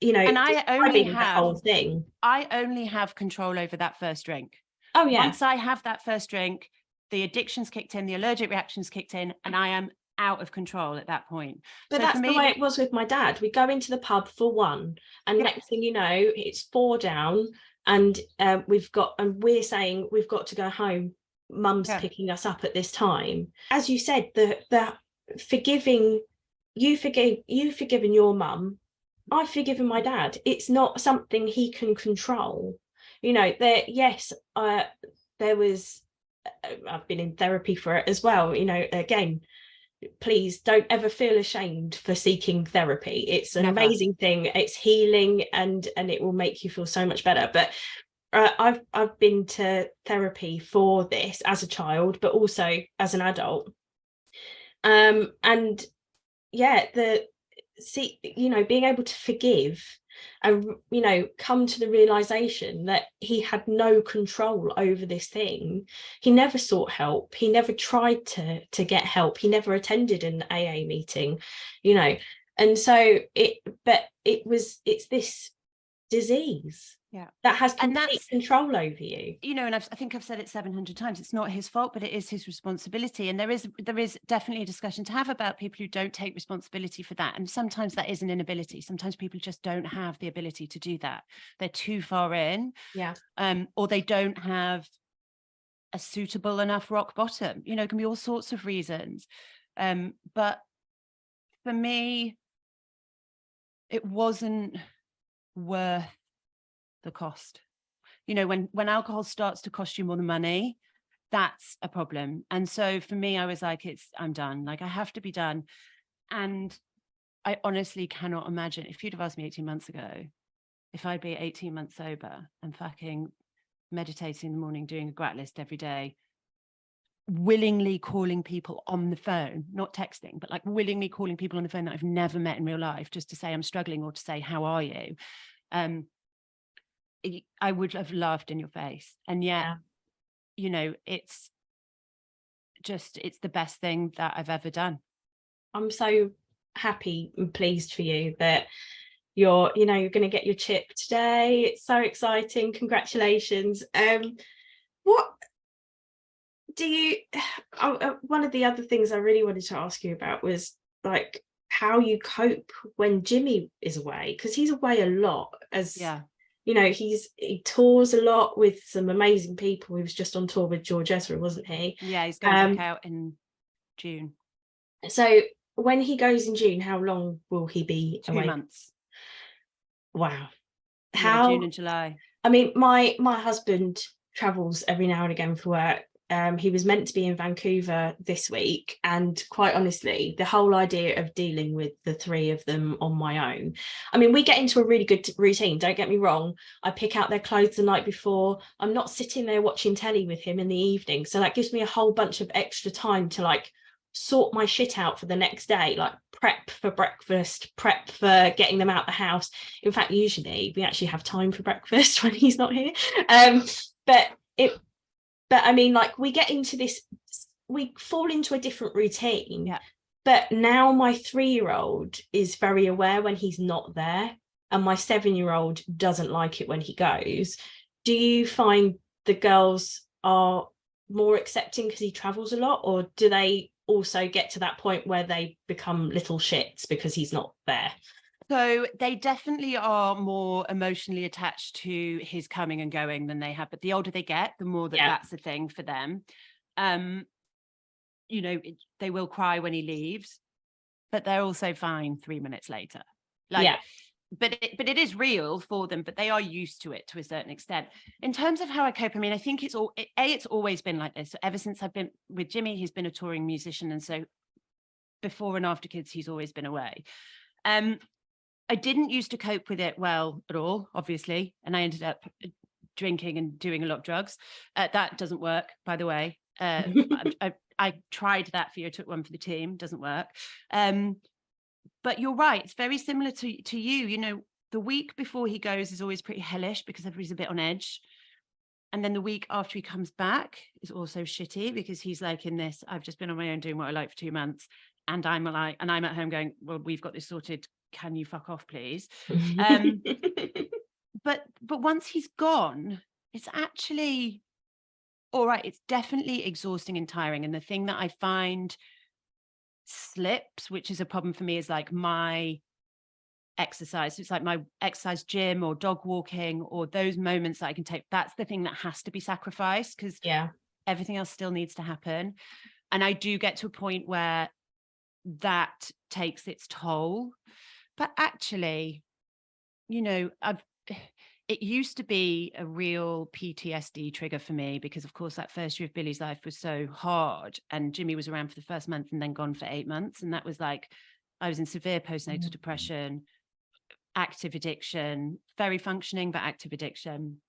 and I only the whole thing. I only have control over that first drink. Oh yeah. Once I have that first drink, the addiction's kicked in, the allergic reaction's kicked in, and I am out of control at that point. But so that's the way it was with my dad. We go into the pub for one, and next thing you know, it's 4 down, and we're saying we've got to go home. Mum's picking us up at this time. As you said, the forgiving, you've forgiven your mum, I've forgiven my dad. It's not something he can control. There was, I've been in therapy for it as well. Again, please don't ever feel ashamed for seeking therapy. It's an amazing thing. It's healing, and it will make you feel so much better. But I've been to therapy for this as a child, but also as an adult. And yeah, being able to forgive and come to the realization that he had no control over this thing. He never sought help, he never tried to get help, he never attended an AA meeting, and so it's this disease that has complete control over you. And I think I've said it 700 times. It's not his fault, but it is his responsibility. And there is definitely a discussion to have about people who don't take responsibility for that. And sometimes that is an inability. Sometimes people just don't have the ability to do that. They're too far in, or they don't have a suitable enough rock bottom. It can be all sorts of reasons. But for me, it wasn't worth the cost. When alcohol starts to cost you more than money, that's a problem. And so for me, I was like, I'm done. Like, I have to be done. And I honestly cannot imagine, if you'd have asked me 18 months ago, if I'd be 18 months sober and fucking meditating in the morning, doing a grat list every day, willingly calling people on the phone, not texting, but like willingly calling people on the phone that I've never met in real life, just to say I'm struggling or to say, how are you? I would have laughed in your face. And yet, it's the best thing that I've ever done. I'm so happy and pleased for you that you're going to get your chip today. It's so exciting. Congratulations. What do you one of the other things I really wanted to ask you about was like how you cope when Jimmy is away, because he's away a lot, he tours a lot with some amazing people. He was just on tour with George Ezra, wasn't he? Yeah, he's going back out in June. So when he goes in June, how long will he be away? 2 months. Wow. June and July. I mean, my husband travels every now and again for work. He was meant to be in Vancouver this week, and quite honestly, the whole idea of dealing with the 3 of them on my own, I mean, we get into a really good routine, don't get me wrong. I pick out their clothes the night before. I'm not sitting there watching telly with him in the evening, so that gives me a whole bunch of extra time to like sort my shit out for the next day, like prep for breakfast, prep for getting them out the house. In fact, usually we actually have time for breakfast when he's not here. But I mean, like, we get into this, we fall into a different routine. Yeah. But now my 3-year-old is very aware when he's not there, and my 7-year-old doesn't like it when he goes. Do you find the girls are more accepting because he travels a lot, or do they also get to that point where they become little shits because he's not there? So they definitely are more emotionally attached to his coming and going than they have. But the older they get, the more that that's a thing for them. You know, they will cry when he leaves, but they're also fine 3 minutes later. Like, but it is real for them, but they are used to it to a certain extent. In terms of how I cope, I mean, I think it's always been like this. Ever since I've been with Jimmy, he's been a touring musician. And so before and after kids, he's always been away. I didn't used to cope with it well at all, obviously. And I ended up drinking and doing a lot of drugs. That doesn't work, by the way. I tried that for you. I took one for the team. Doesn't work. But you're right. It's very similar to you. You know, the week before he goes is always pretty hellish because everybody's a bit on edge. And then the week after he comes back is also shitty because he's like in this, I've just been on my own doing what I like for 2 months. And I'm at home going, well, we've got this sorted. Can you fuck off, please? But once he's gone, it's actually all right. It's definitely exhausting and tiring. And the thing that I find slips, which is a problem for me, is like my exercise. It's like my exercise gym or dog walking or those moments that I can take. That's the thing that has to be sacrificed because everything else still needs to happen. And I do get to a point where that takes its toll. But actually, you know, it used to be a real PTSD trigger for me because, of course, that first year of Billy's life was so hard. And Jimmy was around for the first month and then gone for 8 months. And that was like, I was in severe postnatal depression, active addiction, very functioning, but active addiction,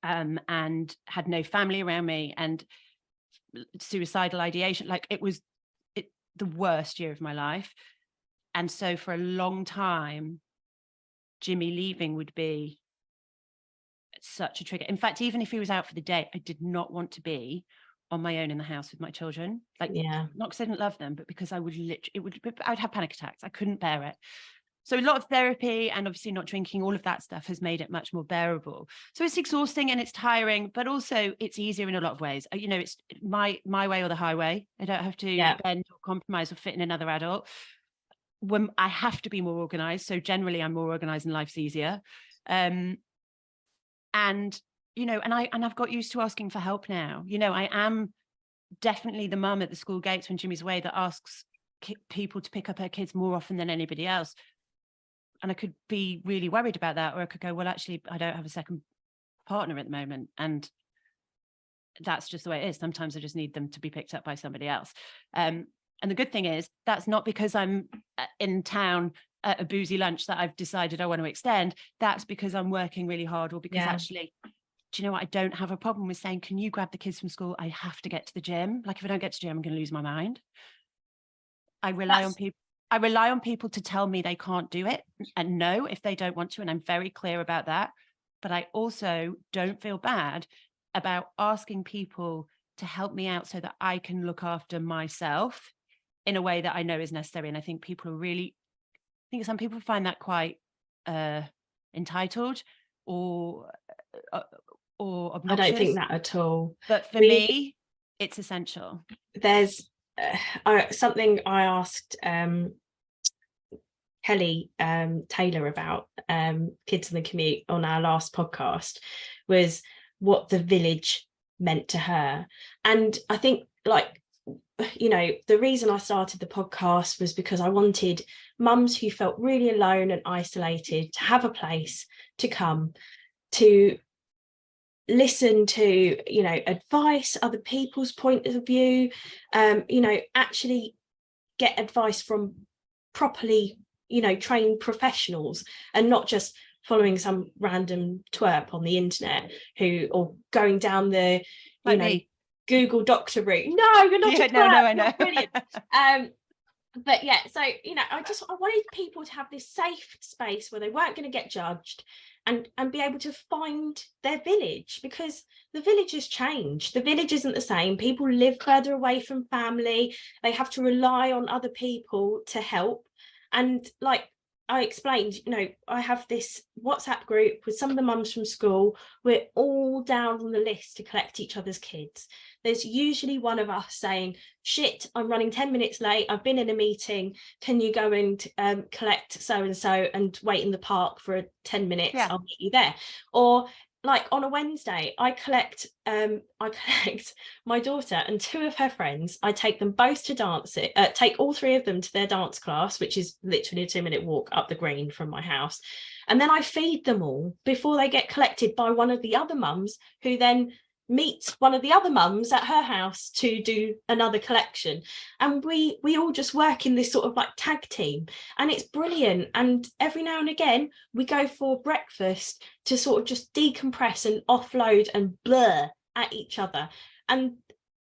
and had no family around me and suicidal ideation. Like it was the worst year of my life. And so for a long time, Jimmy leaving would be such a trigger. In fact, even if he was out for the day, I did not want to be on my own in the house with my children. Like, not because I didn't love them, but because I would I'd have panic attacks. I couldn't bear it. So a lot of therapy and obviously not drinking, all of that stuff has made it much more bearable. So it's exhausting and it's tiring, but also it's easier in a lot of ways. You know, it's my way or the highway. I don't have to bend or compromise or fit in another adult. When I have to be more organized. So generally I'm more organized and life's easier. And, you know, and I've got used to asking for help now. You know, I am definitely the mum at the school gates when Jimmy's away that asks people to pick up her kids more often than anybody else. And I could be really worried about that. Or I could go, well, actually, I don't have a second partner at the moment. And that's just the way it is. Sometimes I just need them to be picked up by somebody else. And the good thing is that's not because I'm in town at a boozy lunch that I've decided I want to extend. That's because I'm working really hard or because actually, do you know what? I don't have a problem with saying, can you grab the kids from school? I have to get to the gym. Like if I don't get to the gym, I'm going to lose my mind. I rely on people to tell me they can't do it and no, if they don't want to. And I'm very clear about that. But I also don't feel bad about asking people to help me out so that I can look after myself in a way that I know is necessary. And I think I think some people find that quite entitled or obnoxious. I don't think that at all. But for me, it's essential. There's something I asked Kelly Taylor about Kids in the Commute on our last podcast was what the village meant to her. And I think, like, you know, the reason I started the podcast was because I wanted mums who felt really alone and isolated to have a place to come to listen to, you know, advice, other people's point of view, you know, actually get advice from properly, you know, trained professionals and not just following some random twerp on the internet or going down the, Google doctor route. No, you're not a no, I know. Not brilliant. But yeah, so I wanted people to have this safe space where they weren't going to get judged, and be able to find their village, because the village has changed. The village isn't the same. People live further away from family. They have to rely on other people to help. And like I explained, I have this WhatsApp group with some of the mums from school. We're all down on the list to collect each other's kids. There's usually one of us saying, shit, I'm running 10 minutes late. I've been in a meeting. Can you go and collect so-and-so and wait in the park for 10 minutes? Yeah. I'll meet you there. Or like on a Wednesday, I collect my daughter and 2 of her friends. I take them both to dance it, take all 3 of them to their dance class, which is literally a 2-minute walk up the green from my house. And then I feed them all before they get collected by one of the other mums, who then meet one of the other mums at her house to do another collection. And we all just work in this sort of like tag team, and it's brilliant. And every now and again we go for breakfast to sort of just decompress and offload and blur at each other. And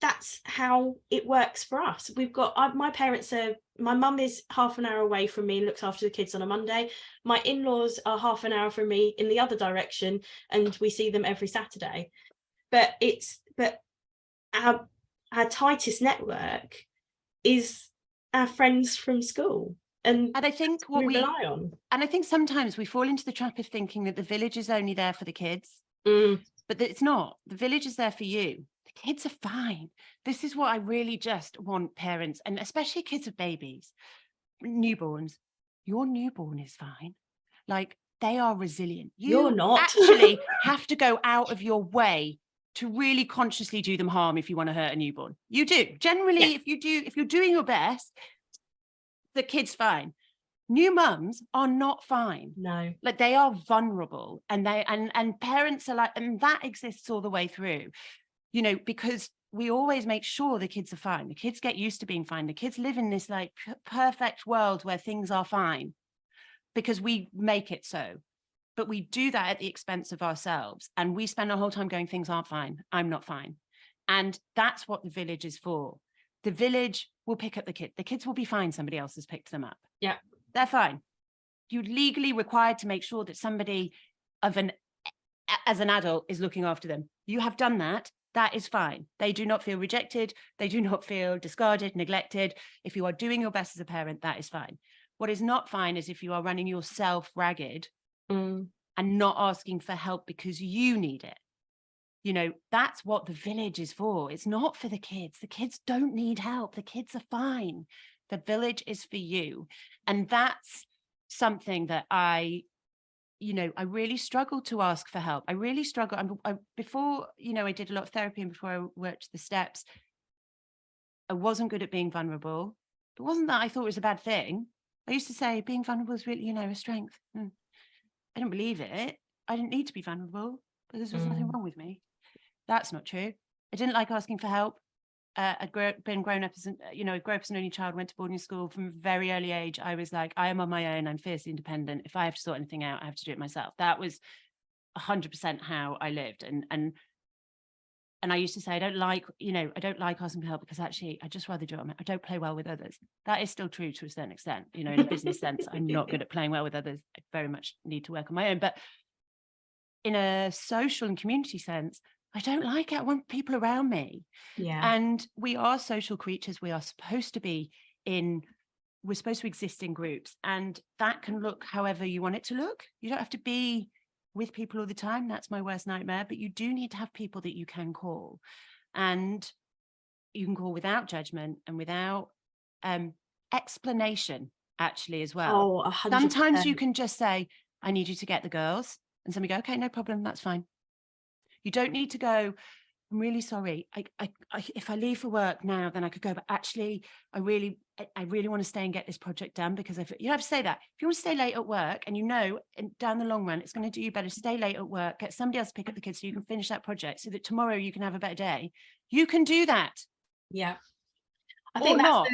that's how it works for us. We've got my parents are, my mum is half an hour away from me and looks after the kids on a Monday. My in-laws are half an hour from me in the other direction, and we see them every Saturday. But our tightest network is our friends from school, and I think what we rely on. And I think sometimes we fall into the trap of thinking that the village is only there for the kids, but it's not. The village is there for you. The kids are fine. This is what I really just want parents, and especially kids with babies, newborns. Your newborn is fine. Like, they are resilient. You're not. Actually have to go out of your way to really consciously do them harm if you want to hurt a newborn. You do. Generally, if you're doing your best, the kid's fine. New mums are not fine. No. Like, they are vulnerable, and and parents are like, and that exists all the way through, because we always make sure the kids are fine. The kids get used to being fine. The kids live in this like perfect world where things are fine because we make it so. But we do that at the expense of ourselves. And we spend our whole time going, things aren't fine. I'm not fine. And that's what the village is for. The village will pick up the kid. The kids will be fine. Somebody else has picked them up. Yeah. They're fine. You're legally required to make sure that somebody as an adult is looking after them. You have done that. That is fine. They do not feel rejected. They do not feel discarded, neglected. If you are doing your best as a parent, that is fine. What is not fine is if you are running yourself ragged and not asking for help because you need it. That's what the village is for. It's not for the kids. The kids don't need help. The kids are fine. The village is for you. And that's something that I really struggle to ask for help. I really struggle. Before, I did a lot of therapy, and before I worked the steps, I wasn't good at being vulnerable. It wasn't that I thought it was a bad thing. I used to say being vulnerable is really, a strength. I don't believe it. I didn't need to be vulnerable, but there was nothing wrong with me. That's not true. I didn't like asking for help. I'd been grown up as an only child, went to boarding school from a very early age. I was like, I am on my own. I'm fiercely independent. If I have to sort anything out, I have to do it myself. That was 100% how I lived. And I used to say, I don't like asking for help because actually I just rather do it. I don't play well with others. That is still true to a certain extent. In a business sense, I'm not good at playing well with others. I very much need to work on my own. But in a social and community sense, I don't like it. I want people around me. Yeah. And we are social creatures. We are supposed to we're supposed to exist in groups, and that can look however you want it to look. You don't have to be with people all the time. That's my worst nightmare. But you do need to have people that you can call, and you can call without judgment and without explanation, actually, as well. Oh, 100%. Sometimes you can just say, I need you to get the girls. And somebody go, okay, no problem. That's fine. You don't need to go, I'm really sorry. I if I leave for work now, then I could go, but actually, I really want to stay and get this project done, because you have to say that. If you want to stay late at work, and and down the long run, it's going to do you better, stay late at work, get somebody else to pick up the kids so you can finish that project so that tomorrow you can have a better day. You can do that. Yeah. I think that's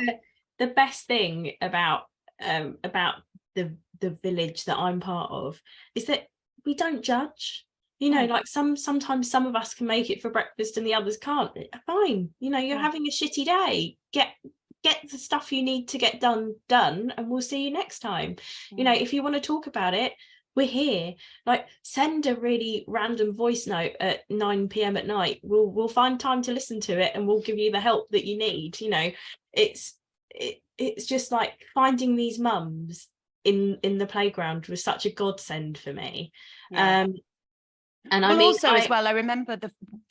the best thing about the village that I'm part of, is that we don't judge. You know, like sometimes some of us can make it for breakfast and the others can't. Fine. You know, you're having a shitty day. Get the stuff you need to get done, and we'll see you next time. You know, if you want to talk about it, we're here. Like, send a really random voice note at 9 p.m. at night. We'll find time to listen to it, and we'll give you the help that you need. You know, it's just like finding these mums in the playground was such a godsend for me. And I mean, also as well, I remember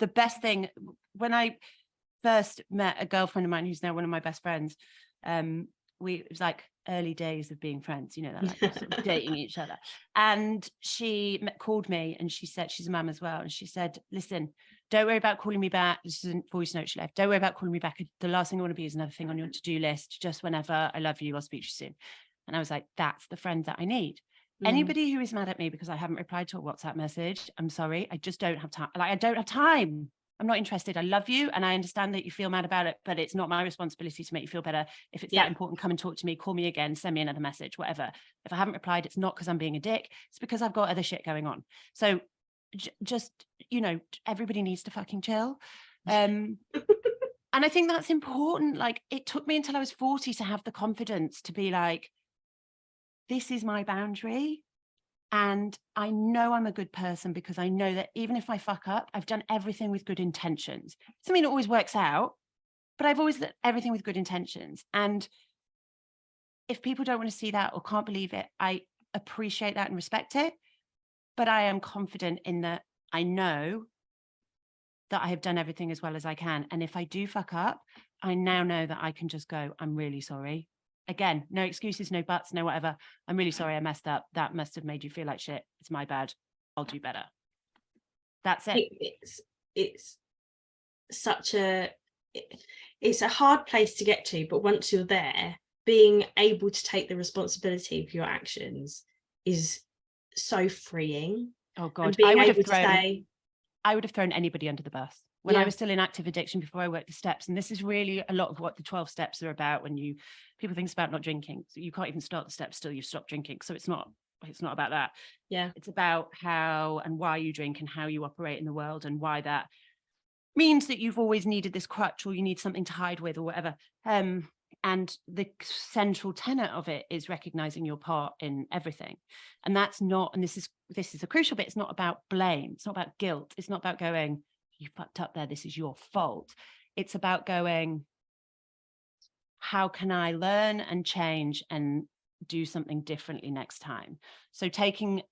the best thing when I first met a girlfriend of mine who's now one of my best friends. It was like early days of being friends, you know, they're like sort of dating each other. And she called me and she said, she's a mum as well. And she said, listen, don't worry about calling me back. This is a voice note she left. Don't worry about calling me back. The last thing I want to be is another thing on your to-do list. Just whenever. I love you. I'll speak to you soon. And I was like, that's the friend that I need. Anybody who is mad at me because I haven't replied to a WhatsApp message, I'm sorry, I just don't have time. Like, I don't have time. I'm not interested. I love you and I understand that you feel mad about it, but it's not my responsibility to make you feel better. If it's that important, come and talk to me, call me again, send me another message, whatever. If I haven't replied, it's not because I'm being a dick. It's because I've got other shit going on. So just, you know, everybody needs to fucking chill. And I think that's important. Like, it took me until I was 40 to have the confidence to be like, this is my boundary. And I know I'm a good person because I know that even if I fuck up, I've done everything with good intentions. Doesn't mean it always works out, but I've always done everything with good intentions. And if people don't want to see that or can't believe it, I appreciate that and respect it. But I am confident in that I know that I have done everything as well as I can. And if I do fuck up, I now know that I can just go, I'm really sorry. Again, no excuses, no buts, no whatever. I'm really sorry I messed up. That must have made you feel like shit. It's my bad. I'll do better. That's it. It's such a, it's a hard place to get to, but once you're there, being able to take the responsibility for your actions is so freeing. Oh God, and being able to say, I would have thrown anybody under the bus. When I was still in active addiction before I worked the steps, and this is really a lot of what the 12 steps are about. When people think about not drinking, so you can't even start the steps till you've stopped drinking. So it's not about that. Yeah. It's about how and why you drink and how you operate in the world and why that means that you've always needed this crutch or you need something to hide with or whatever. And the central tenet of it is recognizing your part in everything. And that's not, and this is a crucial bit. It's not about blame. It's not about guilt. It's not about going, you fucked up there, this is your fault. It's about going, how can I learn and change and do something differently next time? So taking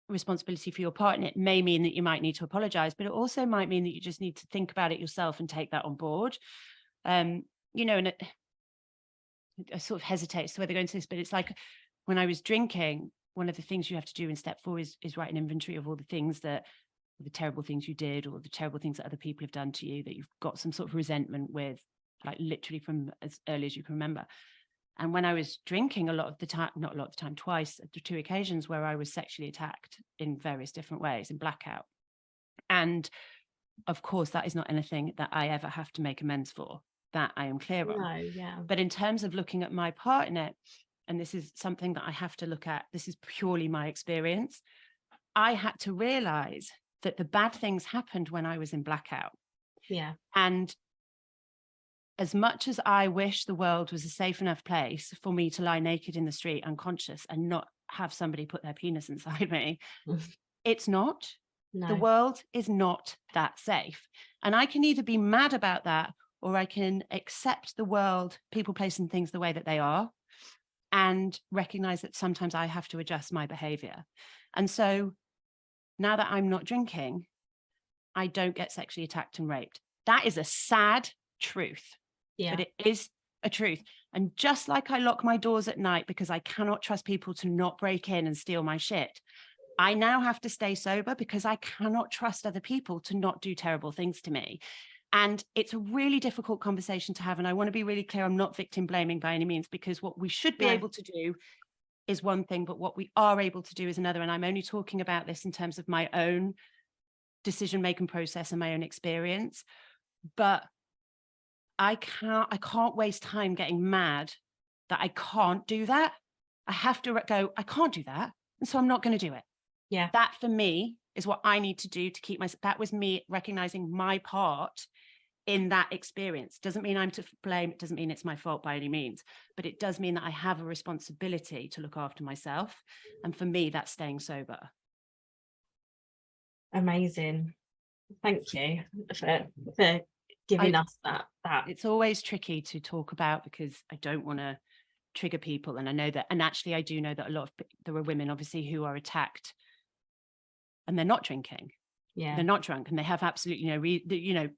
responsibility for your part in it may mean that you might need to apologize, but it also might mean that you just need to think about it yourself and take that on board. You know, and I sort of hesitate as to whether to go into this, but it's like when I was drinking, one of the things you have to do in step 4 is write an inventory of all the things that, the terrible things you did or the terrible things that other people have done to you that you've got some sort of resentment with, like literally from as early as you can remember. And when I was drinking not a lot of the time, twice, 2 occasions where I was sexually attacked in various different ways in blackout. And of course, that is not anything that I ever have to make amends for. That I am clear on. No, yeah. But in terms of looking at my part in it, and this is something that I have to look at, this is purely my experience. I had to realize that the bad things happened when I was in blackout. Yeah. And as much as I wish the world was a safe enough place for me to lie naked in the street unconscious and not have somebody put their penis inside me, it's not. No. The world is not that safe. And I can either be mad about that or I can accept the world, people, place, and things the way that they are and recognize that sometimes I have to adjust my behavior. And so now that I'm not drinking, I don't get sexually attacked and raped. That is a sad truth, but it is a truth. And just like I lock my doors at night because I cannot trust people to not break in and steal my shit, I now have to stay sober because I cannot trust other people to not do terrible things to me. And it's a really difficult conversation to have. And I want to be really clear, I'm not victim blaming by any means, because what we should be able to do is one thing, but what we are able to do is another. And I'm only talking about this in terms of my own decision-making process and my own experience. But I can't waste time getting mad that I can't do that. I have to go, I can't do that. And so I'm not going to do it. Yeah. That for me is what I need to do to keep myself. That was me recognizing my part in that experience. Doesn't mean I'm to blame. It doesn't mean it's my fault by any means, but it does mean that I have a responsibility to look after myself. And for me, that's staying sober. Amazing. Thank you for giving us that. It's always tricky to talk about because I don't want to trigger people. And I know that, and actually I do know that there are women obviously who are attacked and they're not drinking. Yeah. They're not drunk and they have absolutely no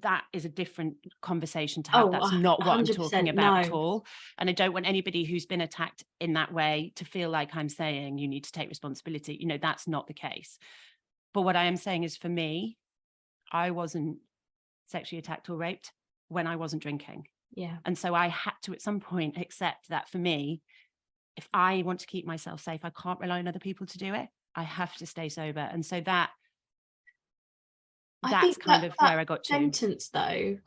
that is a different conversation to have. That's not what I'm talking about at all. And I don't want anybody who's been attacked in that way to feel like I'm saying you need to take responsibility. That's not the case. But what I am saying is, for me, I wasn't sexually attacked or raped when I wasn't drinking. Yeah. And so I had to at some point accept that for me, if I want to keep myself safe, I can't rely on other people to do it. I have to stay sober. And so that's kind of where I got to. Sentence though,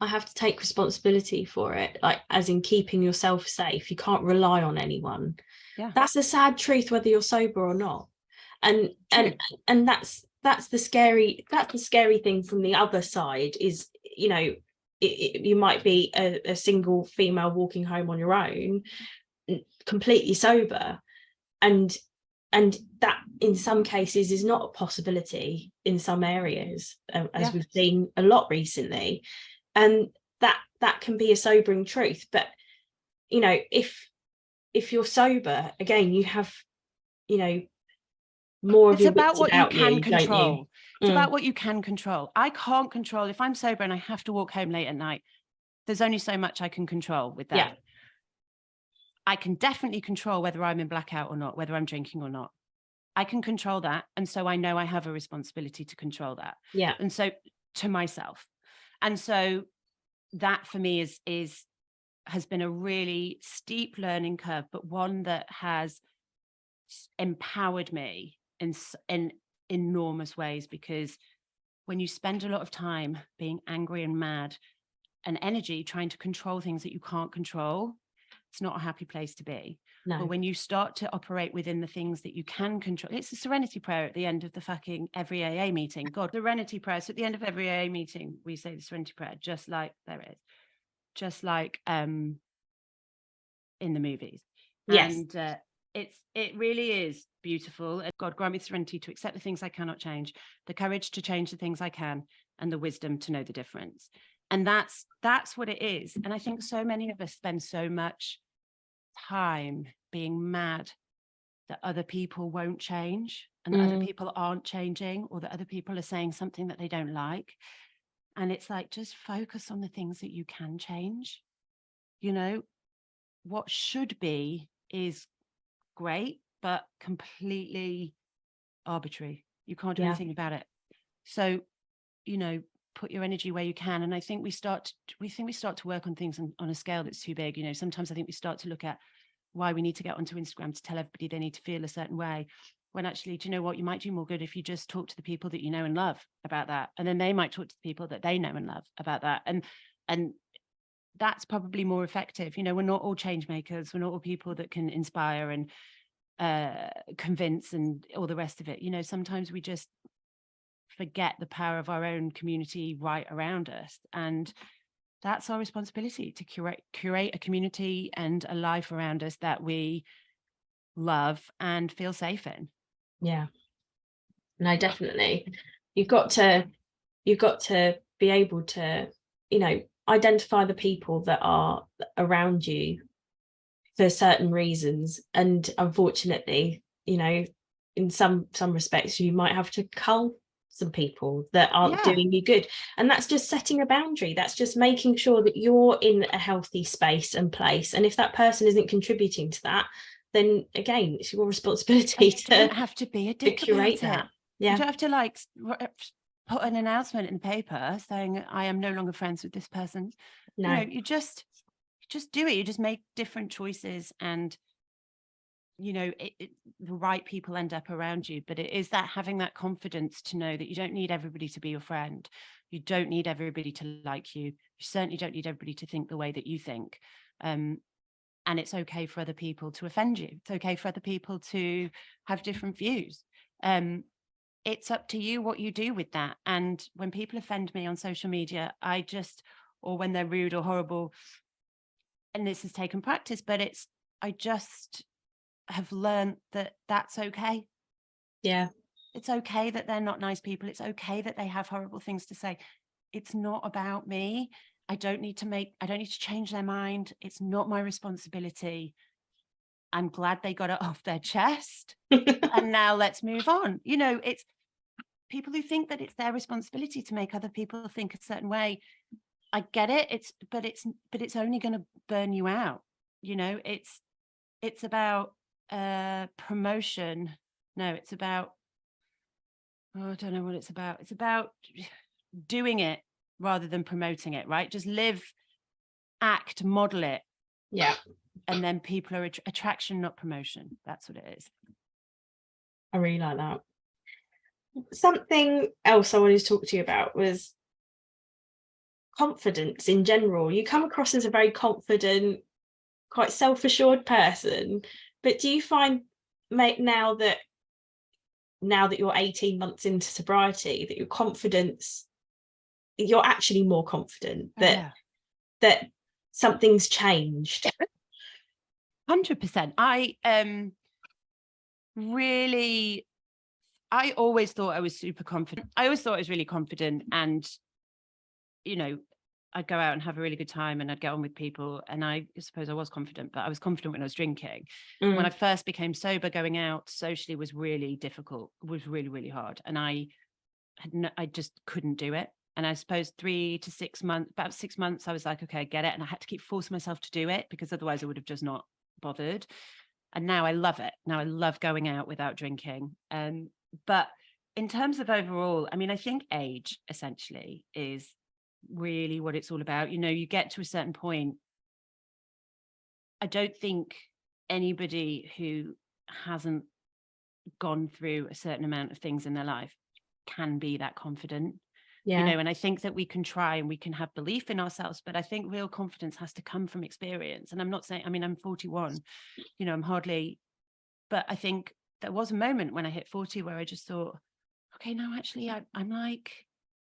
I have to take responsibility for it, like as in keeping yourself safe. You can't rely on anyone. Yeah. That's the sad truth, whether you're sober or not. And that's the scary thing from the other side is, you might be a single female walking home on your own, completely sober, and that in some cases is not a possibility in some areas, as we've seen a lot recently, and that can be a sobering truth. But if you're sober, again, you have more of your about what you can control. It's about what you can control. I can't control if I'm sober and I have to walk home late at night. There's only so much I can control with that. Yeah. I can definitely control whether I'm in blackout or not, whether I'm drinking or not. I can control that. And so I know I have a responsibility to control that. Yeah. And so to myself. And so that for me has been a really steep learning curve, but one that has empowered me in enormous ways, because when you spend a lot of time being angry and mad and energy trying to control things that you can't control, it's not a happy place to be. No. But when you start to operate within the things that you can control, it's the serenity prayer at the end of the fucking every AA meeting. God, serenity prayer. So at the end of every AA meeting, we say the serenity prayer, just like in the movies. Yes. And it really is beautiful. God, grant me the serenity to accept the things I cannot change, the courage to change the things I can, and the wisdom to know the difference. And that's what it is. And I think so many of us spend so much time being mad that other people won't change and that other people aren't changing, or that other people are saying something that they don't like. And it's like, just focus on the things that you can change. What should be is great, but completely arbitrary. You can't do anything about it. So, put your energy where you can. And I think we start to work on things on a scale that's too big. Sometimes I think we start to look at why we need to get onto Instagram to tell everybody they need to feel a certain way, when actually, do you know what, you might do more good if you just talk to the people that you know and love about that, and then they might talk to the people that they know and love about that, and that's probably more effective. We're not all change makers, we're not all people that can inspire and convince and all the rest of it. Sometimes we just forget the power of our own community right around us, and that's our responsibility, to curate a community and a life around us that we love and feel safe in. Yeah. No, definitely. You've got to be able to identify the people that are around you for certain reasons, and unfortunately, in some respects you might have to cull some people that aren't doing you good, and that's just setting a boundary. That's just making sure that you're in a healthy space and place, and if that person isn't contributing to that, then again, it's your responsibility to don't have to be a dick curate about that. it. Yeah, you don't have to put an announcement in the paper saying I am no longer friends with this person. No. You just do it. You just make different choices, and the right people end up around you. But it is that having that confidence to know that you don't need everybody to be your friend. You don't need everybody to like you. You certainly don't need everybody to think the way that you think. And it's okay for other people to offend you. It's okay for other people to have different views. it's up to you what you do with that. And when people offend me on social media, or when they're rude or horrible, and this has taken practice, but I just have learned that that's okay. Yeah. It's okay that they're not nice people. It's okay that they have horrible things to say. It's not about me. I don't need to change their mind. It's not my responsibility. I'm glad they got it off their chest. And now let's move on. It's people who think that it's their responsibility to make other people think a certain way. I get it. But it's only going to burn you out. It's about promotion. No, it's about, I don't know what it's about. It's about doing it rather than promoting it, right? Just live, act, model it. Yeah. And then people are attraction, not promotion. That's what it is. I really like that. Something else I wanted to talk to you about was confidence in general. You come across as a very confident, quite self-assured person, but do you find, mate, now that you're 18 months into sobriety, that your confidence, you're actually more confident, that something's changed? 100%. I always thought I was super confident. I always thought I was really confident, and I'd go out and have a really good time and I'd get on with people, and I suppose I was confident, but I was confident when I was drinking. When I first became sober, going out socially was really difficult, was really, really hard. And I just couldn't do it. And I suppose 3 to 6 months, about 6 months, I was like, okay, I get it. And I had to keep forcing myself to do it, because otherwise I would have just not bothered. And now I love it. Now I love going out without drinking. But in terms of overall, I mean, I think age essentially is really what it's all about. You get to a certain point. I don't think anybody who hasn't gone through a certain amount of things in their life can be that confident. Yeah. And I think that we can try and we can have belief in ourselves, but I think real confidence has to come from experience. And I'm not saying, I mean, I'm 41, I'm hardly, but I think there was a moment when I hit 40 where I just thought, okay, no, actually, I'm like,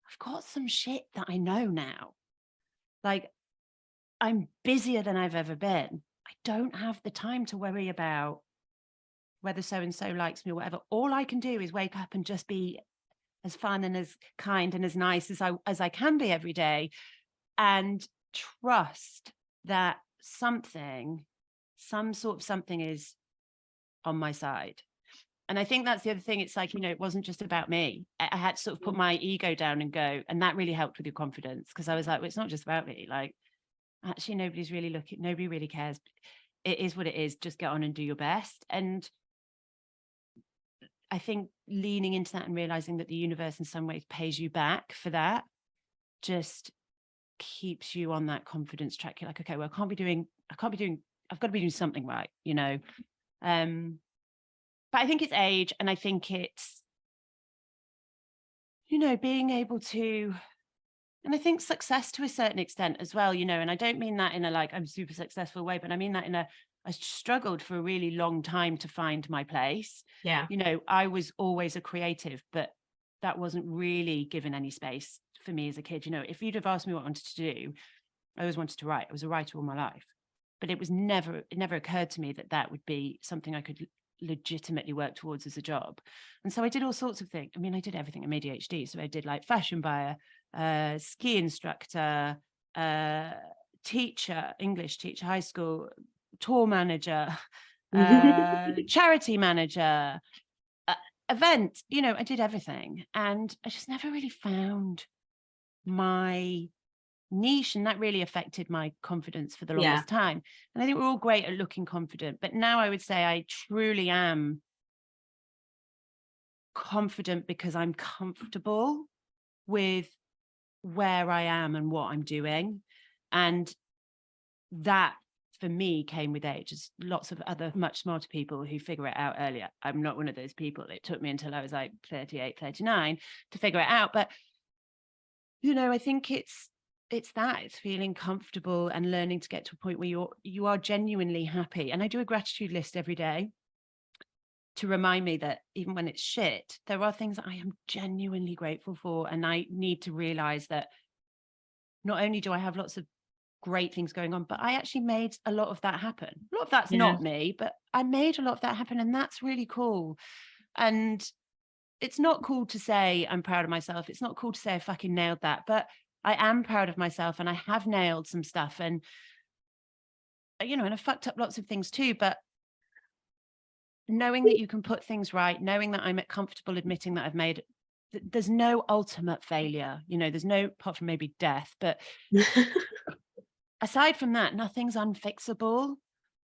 I've got some shit that I know now. Like, I'm busier than I've ever been. I don't have the time to worry about whether so-and-so likes me or whatever. All I can do is wake up and just be as fun and as kind and as nice as I can be every day, and trust that some sort of something is on my side. And I think that's the other thing. It's like, it wasn't just about me. I had to sort of put my ego down and go, and that really helped with your confidence, because I was like, well, it's not just about me. Like, actually, nobody's really looking, nobody really cares. It is what it is. Just get on and do your best. And I think leaning into that and realizing that the universe in some ways pays you back for that just keeps you on that confidence track. You're like, okay, well, I've got to be doing something right, but I think it's age, and I think it's, being able to, and I think success to a certain extent as well, and I don't mean that in a like I'm super successful way, but I mean that in I struggled for a really long time to find my place. Yeah. I was always a creative, but that wasn't really given any space for me as a kid. If you'd have asked me what I wanted to do, I always wanted to write. I was a writer all my life, but it never occurred to me that that would be something I could legitimately work towards as a job. And so I did all sorts of things. I mean, I did everything. I'm ADHD, so I did like fashion buyer, ski instructor, teacher, English teacher, high school, tour manager, charity manager, event, I did everything. And I just never really found my niche, and that really affected my confidence for the longest time. And I think we're all great at looking confident, but now I would say I truly am confident because I'm comfortable with where I am and what I'm doing. And that for me came with age. There's lots of other much smarter people who figure it out earlier. I'm not one of those people. It took me until I was like 38, 39 to figure it out. But I think it's feeling comfortable and learning to get to a point where you are genuinely happy. And I do a gratitude list every day to remind me that even when it's shit, there are things that I am genuinely grateful for. And I need to realize that not only do I have lots of great things going on, but I actually made a lot of that happen. A lot of that's not me, but I made a lot of that happen. And that's really cool. And it's not cool to say I'm proud of myself. It's not cool to say I fucking nailed that, but I am proud of myself and I have nailed some stuff. And, you know, and I fucked up lots of things too, but knowing that you can put things right, knowing that I'm comfortable admitting that I've made, there's no ultimate failure, you know, there's no, apart from maybe death, but aside from that, nothing's unfixable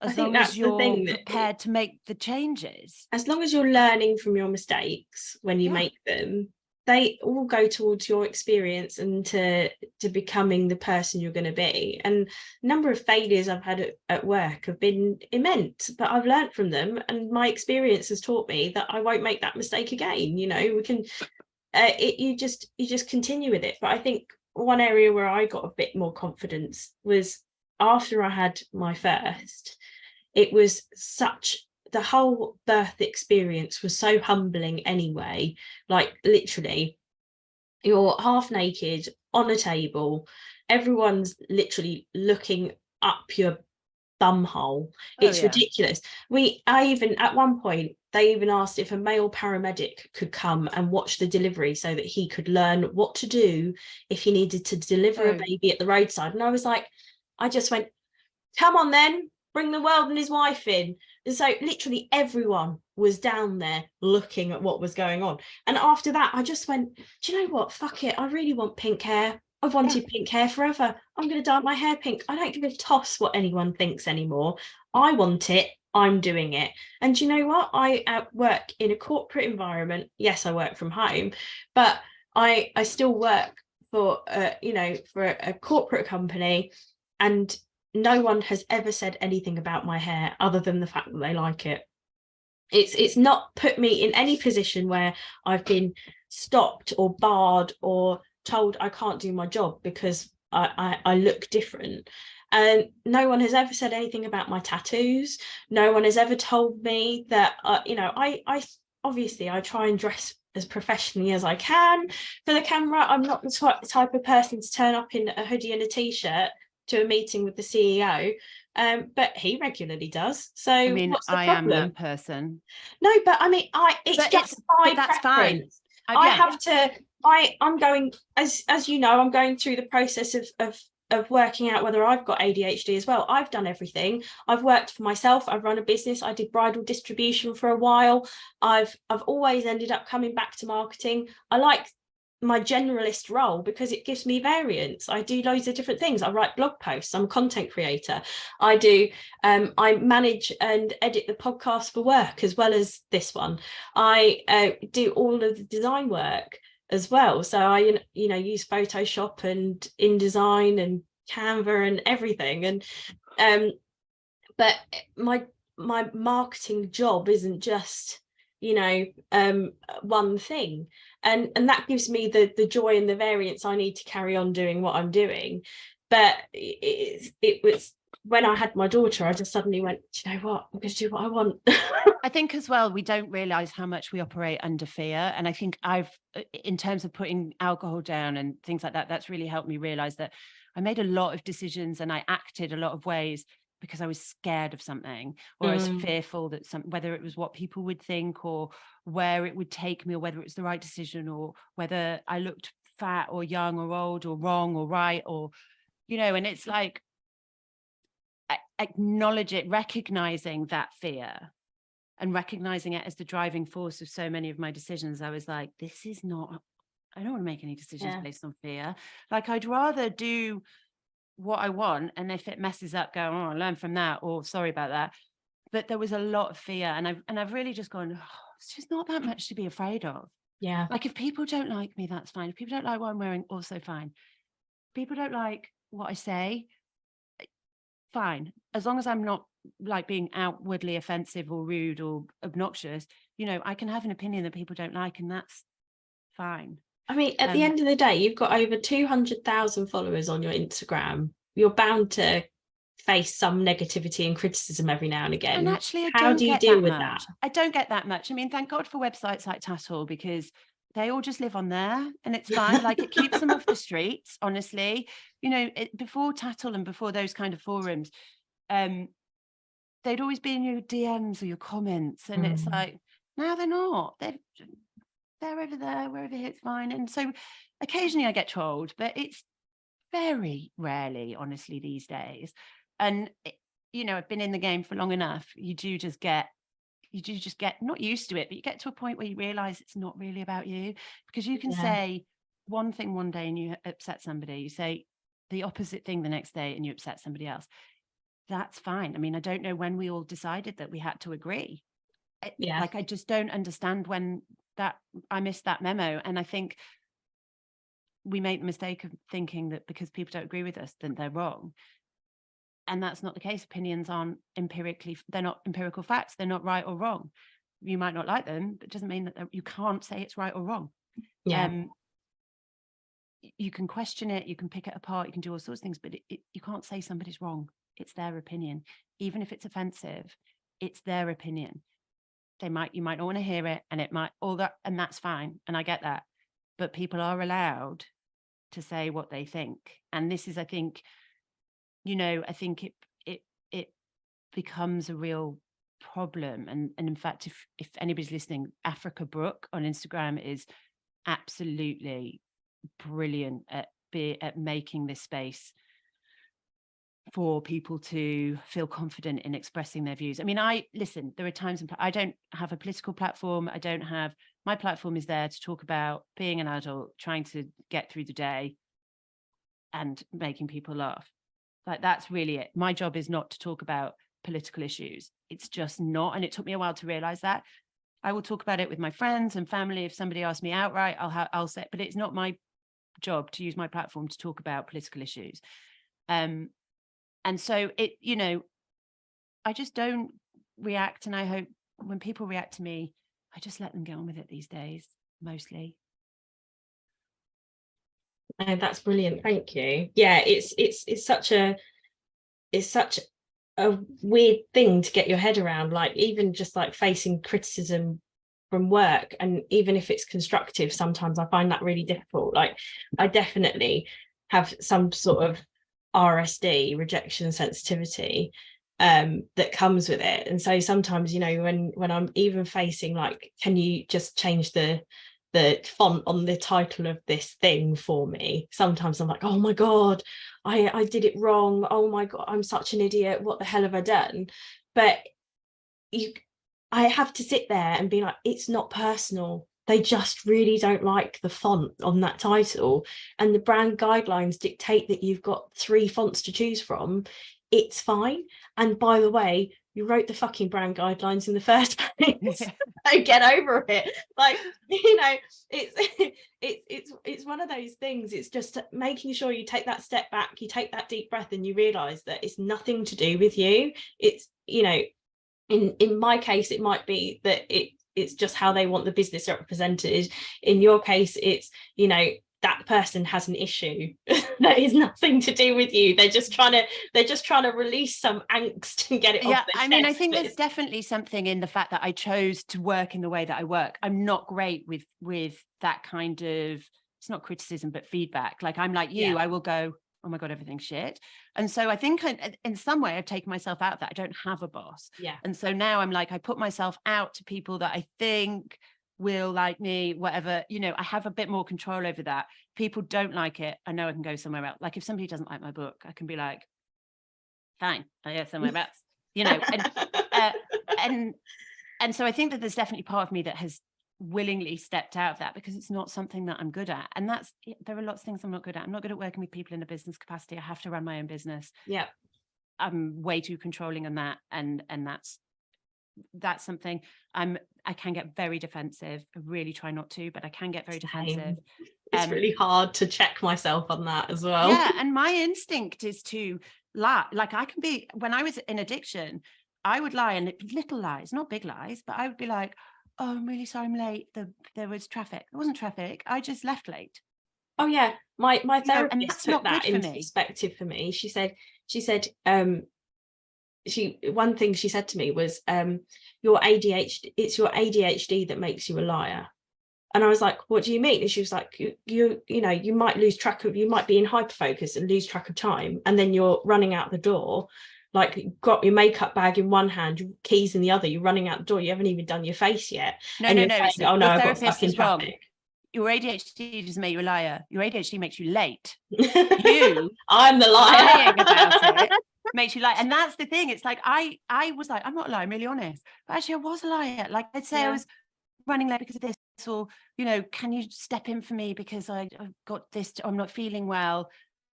as long as you're prepared to make the changes. As long as you're learning from your mistakes when you make them, they all go towards your experience and to becoming the person you're going to be. And the number of failures I've had at work have been immense, but I've learned from them, and my experience has taught me that I won't make that mistake again. You know, we can you just continue with it. But I think one area where I got a bit more confidence was after I had my first. It was the whole birth experience was so humbling anyway. Like, literally, you're half naked on a table, everyone's literally looking up your bumhole. It's ridiculous. I even, at one point, they even asked if a male paramedic could come and watch the delivery so that he could learn what to do if he needed to deliver a baby at the roadside. And I was like, I just went, come on then, bring the world and his wife in. And so literally everyone was down there looking at what was going on. And after that, I just went, do you know what? Fuck it. I really want pink hair. I've wanted pink hair forever. I'm going to dye my hair pink. I don't give a toss what anyone thinks anymore. I want it. I'm doing it. And do you know what? I work in a corporate environment. Yes, I work from home, but I still work for, for a corporate company, and no one has ever said anything about my hair other than the fact that they like it. It's not put me in any position where I've been stopped or barred or told I can't do my job because I look different. And no one has ever said anything about my tattoos. No one has ever told me that, I obviously I try and dress as professionally as I can for the camera. I'm not the type of person to turn up in a hoodie and a t-shirt to a meeting with the CEO, but he regularly does. So I mean, what's the problem? Am that person. No, but I mean, it's my preference. I'm going, as you know, I'm going through the process of working out whether I've got ADHD as well. I've done everything. I've worked for myself. I've run a business. I did bridal distribution for a while. I've always ended up coming back to marketing. I like my generalist role because it gives me variance. I do loads of different things. I write blog posts. I'm a content creator. I manage and edit the podcast for work as well as this one. I do all of the design work as well. So I use Photoshop and InDesign and Canva and everything. And but my marketing job isn't just one thing, and that gives me the joy and the variance I need to carry on doing what I'm doing. But it was when I had my daughter, I just suddenly went, do you know what, I'm going to do what I want. I think as well, we don't realize how much we operate under fear. And I think in terms of putting alcohol down and things like that, that's really helped me realize that I made a lot of decisions and I acted a lot of ways because I was scared of something, or I was fearful that whether it was what people would think or where it would take me, or whether it was the right decision, or whether I looked fat or young or old or wrong or right, or, and it's like, acknowledge it, recognizing that fear and recognizing it as the driving force of so many of my decisions. I was like, I don't want to make any decisions based on fear. Like, I'd rather do what I want, and if it messes up, go, I learn from that, or sorry about that. But there was a lot of fear, and I've really just gone, it's just not that much to be afraid of. Yeah. Like, if people don't like me, that's fine. If people don't like what I'm wearing, also fine. People don't like what I say, fine. As long as I'm not like being outwardly offensive or rude or obnoxious, I can have an opinion that people don't like, and that's fine. I mean, at the end of the day, you've got over 200,000 followers on your Instagram. You're bound to face some negativity and criticism every now and again. And actually, How do you deal with that? I don't get that much. I mean, thank God for websites like Tattle, because they all just live on there and it's fine. Like, it keeps them off the streets, honestly. You know, before Tattle and before those kind of forums, they'd always be in your DMs or your comments. And it's like, now they're not. They're over there, wherever it's fine. And so occasionally I get trolled, but it's very rarely, honestly, these days. And you know, I've been in the game for long enough. You do just get not used to it, but you get to a point where you realize it's not really about you, because you can say one thing one day and you upset somebody. You say the opposite thing the next day and you upset somebody else. That's fine. I mean, I don't know when we all decided that we had to agree. Like, I just don't understand when that I missed that memo. And I think we make the mistake of thinking that because people don't agree with us, then they're wrong. And that's not the case. Opinions aren't they're not empirical facts. They're not right or wrong. You might not like them, but it doesn't mean that you can't say it's right or wrong. You can question it, you can pick it apart, you can do all sorts of things, but you can't say somebody's wrong. It's their opinion. Even if it's offensive, it's their opinion. You might not want to hear it, and it might all that, and that's fine. And I get that. But people are allowed to say what they think. And this is, I think, you know, I think it becomes a real problem. And in fact, if anybody's listening, Africa Brooke on Instagram is absolutely brilliant at making this space for people to feel confident in expressing their views. I mean, there are times I don't have a political platform. My platform is there to talk about being an adult, trying to get through the day and making people laugh. Like, that's really it. My job is not to talk about political issues. It's just not. And it took me a while to realize that. I will talk about it with my friends and family. If somebody asks me outright, I'll say, but it's not my job to use my platform to talk about political issues. And so you know, I just don't react. And I hope when people react to me, I just let them get on with it these days, mostly. Oh, that's brilliant. Thank you. Yeah, it's such a weird thing to get your head around, like, even just like facing criticism from work, and even if it's constructive, sometimes I find that really difficult. Like, I definitely have some sort of RSD, rejection sensitivity, that comes with it. And so sometimes, you know, when I'm even facing, like, can you just change the font on the title of this thing for me, sometimes I'm like, oh my god, I did it wrong, oh my god, I'm such an idiot, what the hell have I done? But I have to sit there and be like, it's not personal, they just really don't like the font on that title, and the brand guidelines dictate that you've got 3 fonts to choose from. It's fine. And by the way, you wrote the fucking brand guidelines in the first place. So get over it. Like, you know, it's one of those things. It's just making sure you take that step back, you take that deep breath, and you realize that it's nothing to do with you. It's, you know, in my case, it might be that it's just how they want the business represented. In your case, it's, you know, that person has an issue that is nothing to do with you. They're just trying to release some angst and get it off their chest. mean, I think there's definitely something in the fact that I chose to work in the way that I work. I'm not great with that kind of, it's not criticism, but feedback. Like, I'm like you, I will go, oh my God, everything's shit. And so I think in some way I've taken myself out of that. I don't have a boss. And so now I'm like, I put myself out to people that I think will like me, whatever, you know, I have a bit more control over that. People don't like it, I know I can go somewhere else. Like, if somebody doesn't like my book, I can be like, fine, I go somewhere else, you know. And so I think that there's definitely part of me that has willingly stepped out of that, because it's not something that I'm good at. And there are lots of things I'm not good at. I'm not good at working with people in a business capacity. I have to run my own business. I'm way too controlling on that, and that's something I can get very defensive. I really try not to, but I can get very defensive. It's really hard to check myself on that as well. And my instinct is to lie. Like, I can be, when I was in addiction, I would lie, and little lies, not big lies, but I would be like, oh, I'm really sorry I'm late. There was traffic. There wasn't traffic. I just left late. Oh yeah, my You know, and therapist that's put not that good for into me. perspective for me. She said one thing she said to me was, your ADHD, it's your ADHD that makes you a liar. And I was like, what do you mean? And she was like, you know, you might you might be in hyperfocus and lose track of time, and then you're running out the door, like you've got your makeup bag in one hand, your keys in the other, you're running out the door, you haven't even done your face yet. No, And no, you're no. saying, oh no, Your I got therapist stuck in is wrong. traffic. Your ADHD doesn't make you a liar. Your ADHD makes you late. You I'm the liar. lying about it makes you lie. And that's the thing. It's like I was like, I'm not a liar, I'm really honest. But actually I was a liar. Like I'd say I was running late because of this, or, you know, can you step in for me because I've got this, I'm not feeling well.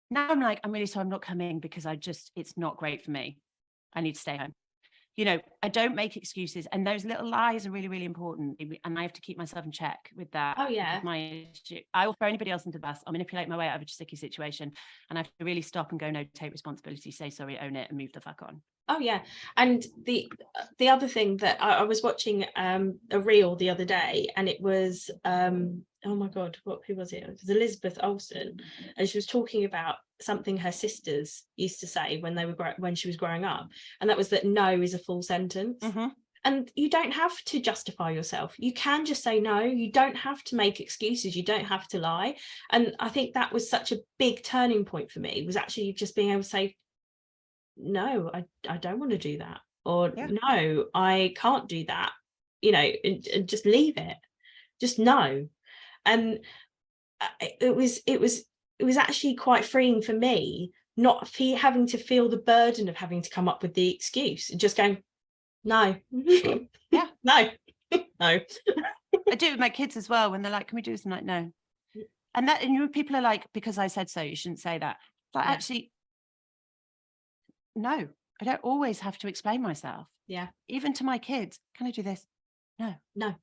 Now I'm like, I'm really sorry, I'm not coming because it's not great for me. I need to stay home. You know, I don't make excuses, and those little lies are really, really important. And I have to keep myself in check with that. Oh yeah. My issue, I will throw anybody else into the bus. I'll manipulate my way out of a sticky situation, and I have to really stop and go, no, take responsibility, say sorry, own it, and move the fuck on. Oh yeah. And the other thing that I was watching a reel the other day, and it was oh my god, who was it? It was Elizabeth Olsen, and she was talking about something her sisters used to say when she was growing up, and that was that no is a full sentence. And you don't have to justify yourself. You can just say no. You don't have to make excuses. You don't have to lie. And I think that was such a big turning point for me, was actually just being able to say, no, I don't want to do that, or no, I can't do that, you know, and just leave it, just no. And it was actually quite freeing for me, not having to feel the burden of having to come up with the excuse, and just going, no. No. No. I do it with my kids as well, when they're like, can we do this? I'm like, no. And people are like, because I said so, you shouldn't say that. But actually, no, I don't always have to explain myself. Yeah. Even to my kids, can I do this? No. No.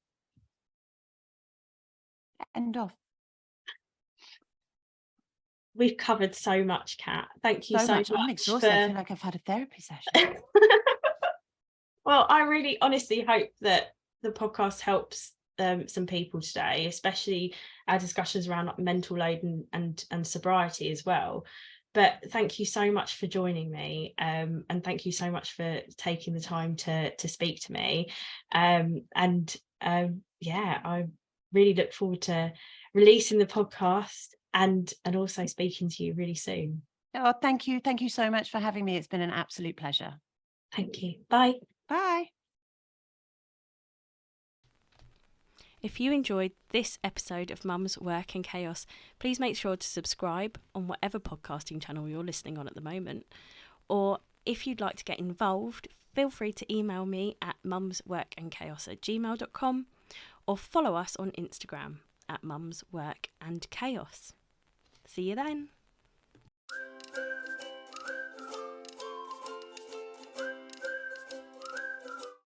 End of. We've covered so much, Kat. Thank you so much. I'm exhausted. I feel like I've had a therapy session. Well, I really honestly hope that the podcast helps some people today, especially our discussions around mental load and sobriety as well. But thank you so much for joining me, and thank you so much for taking the time to speak to me. Yeah, I really look forward to releasing the podcast and also speaking to you really soon. Oh, thank you. Thank you so much for having me. It's been an absolute pleasure. Thank you. Bye. Bye. If you enjoyed this episode of Mum's Work and Chaos, please make sure to subscribe on whatever podcasting channel you're listening on at the moment. Or if you'd like to get involved, feel free to email me at mumsworkandchaos@gmail.com or follow us on Instagram at mumsworkandchaos. See you then.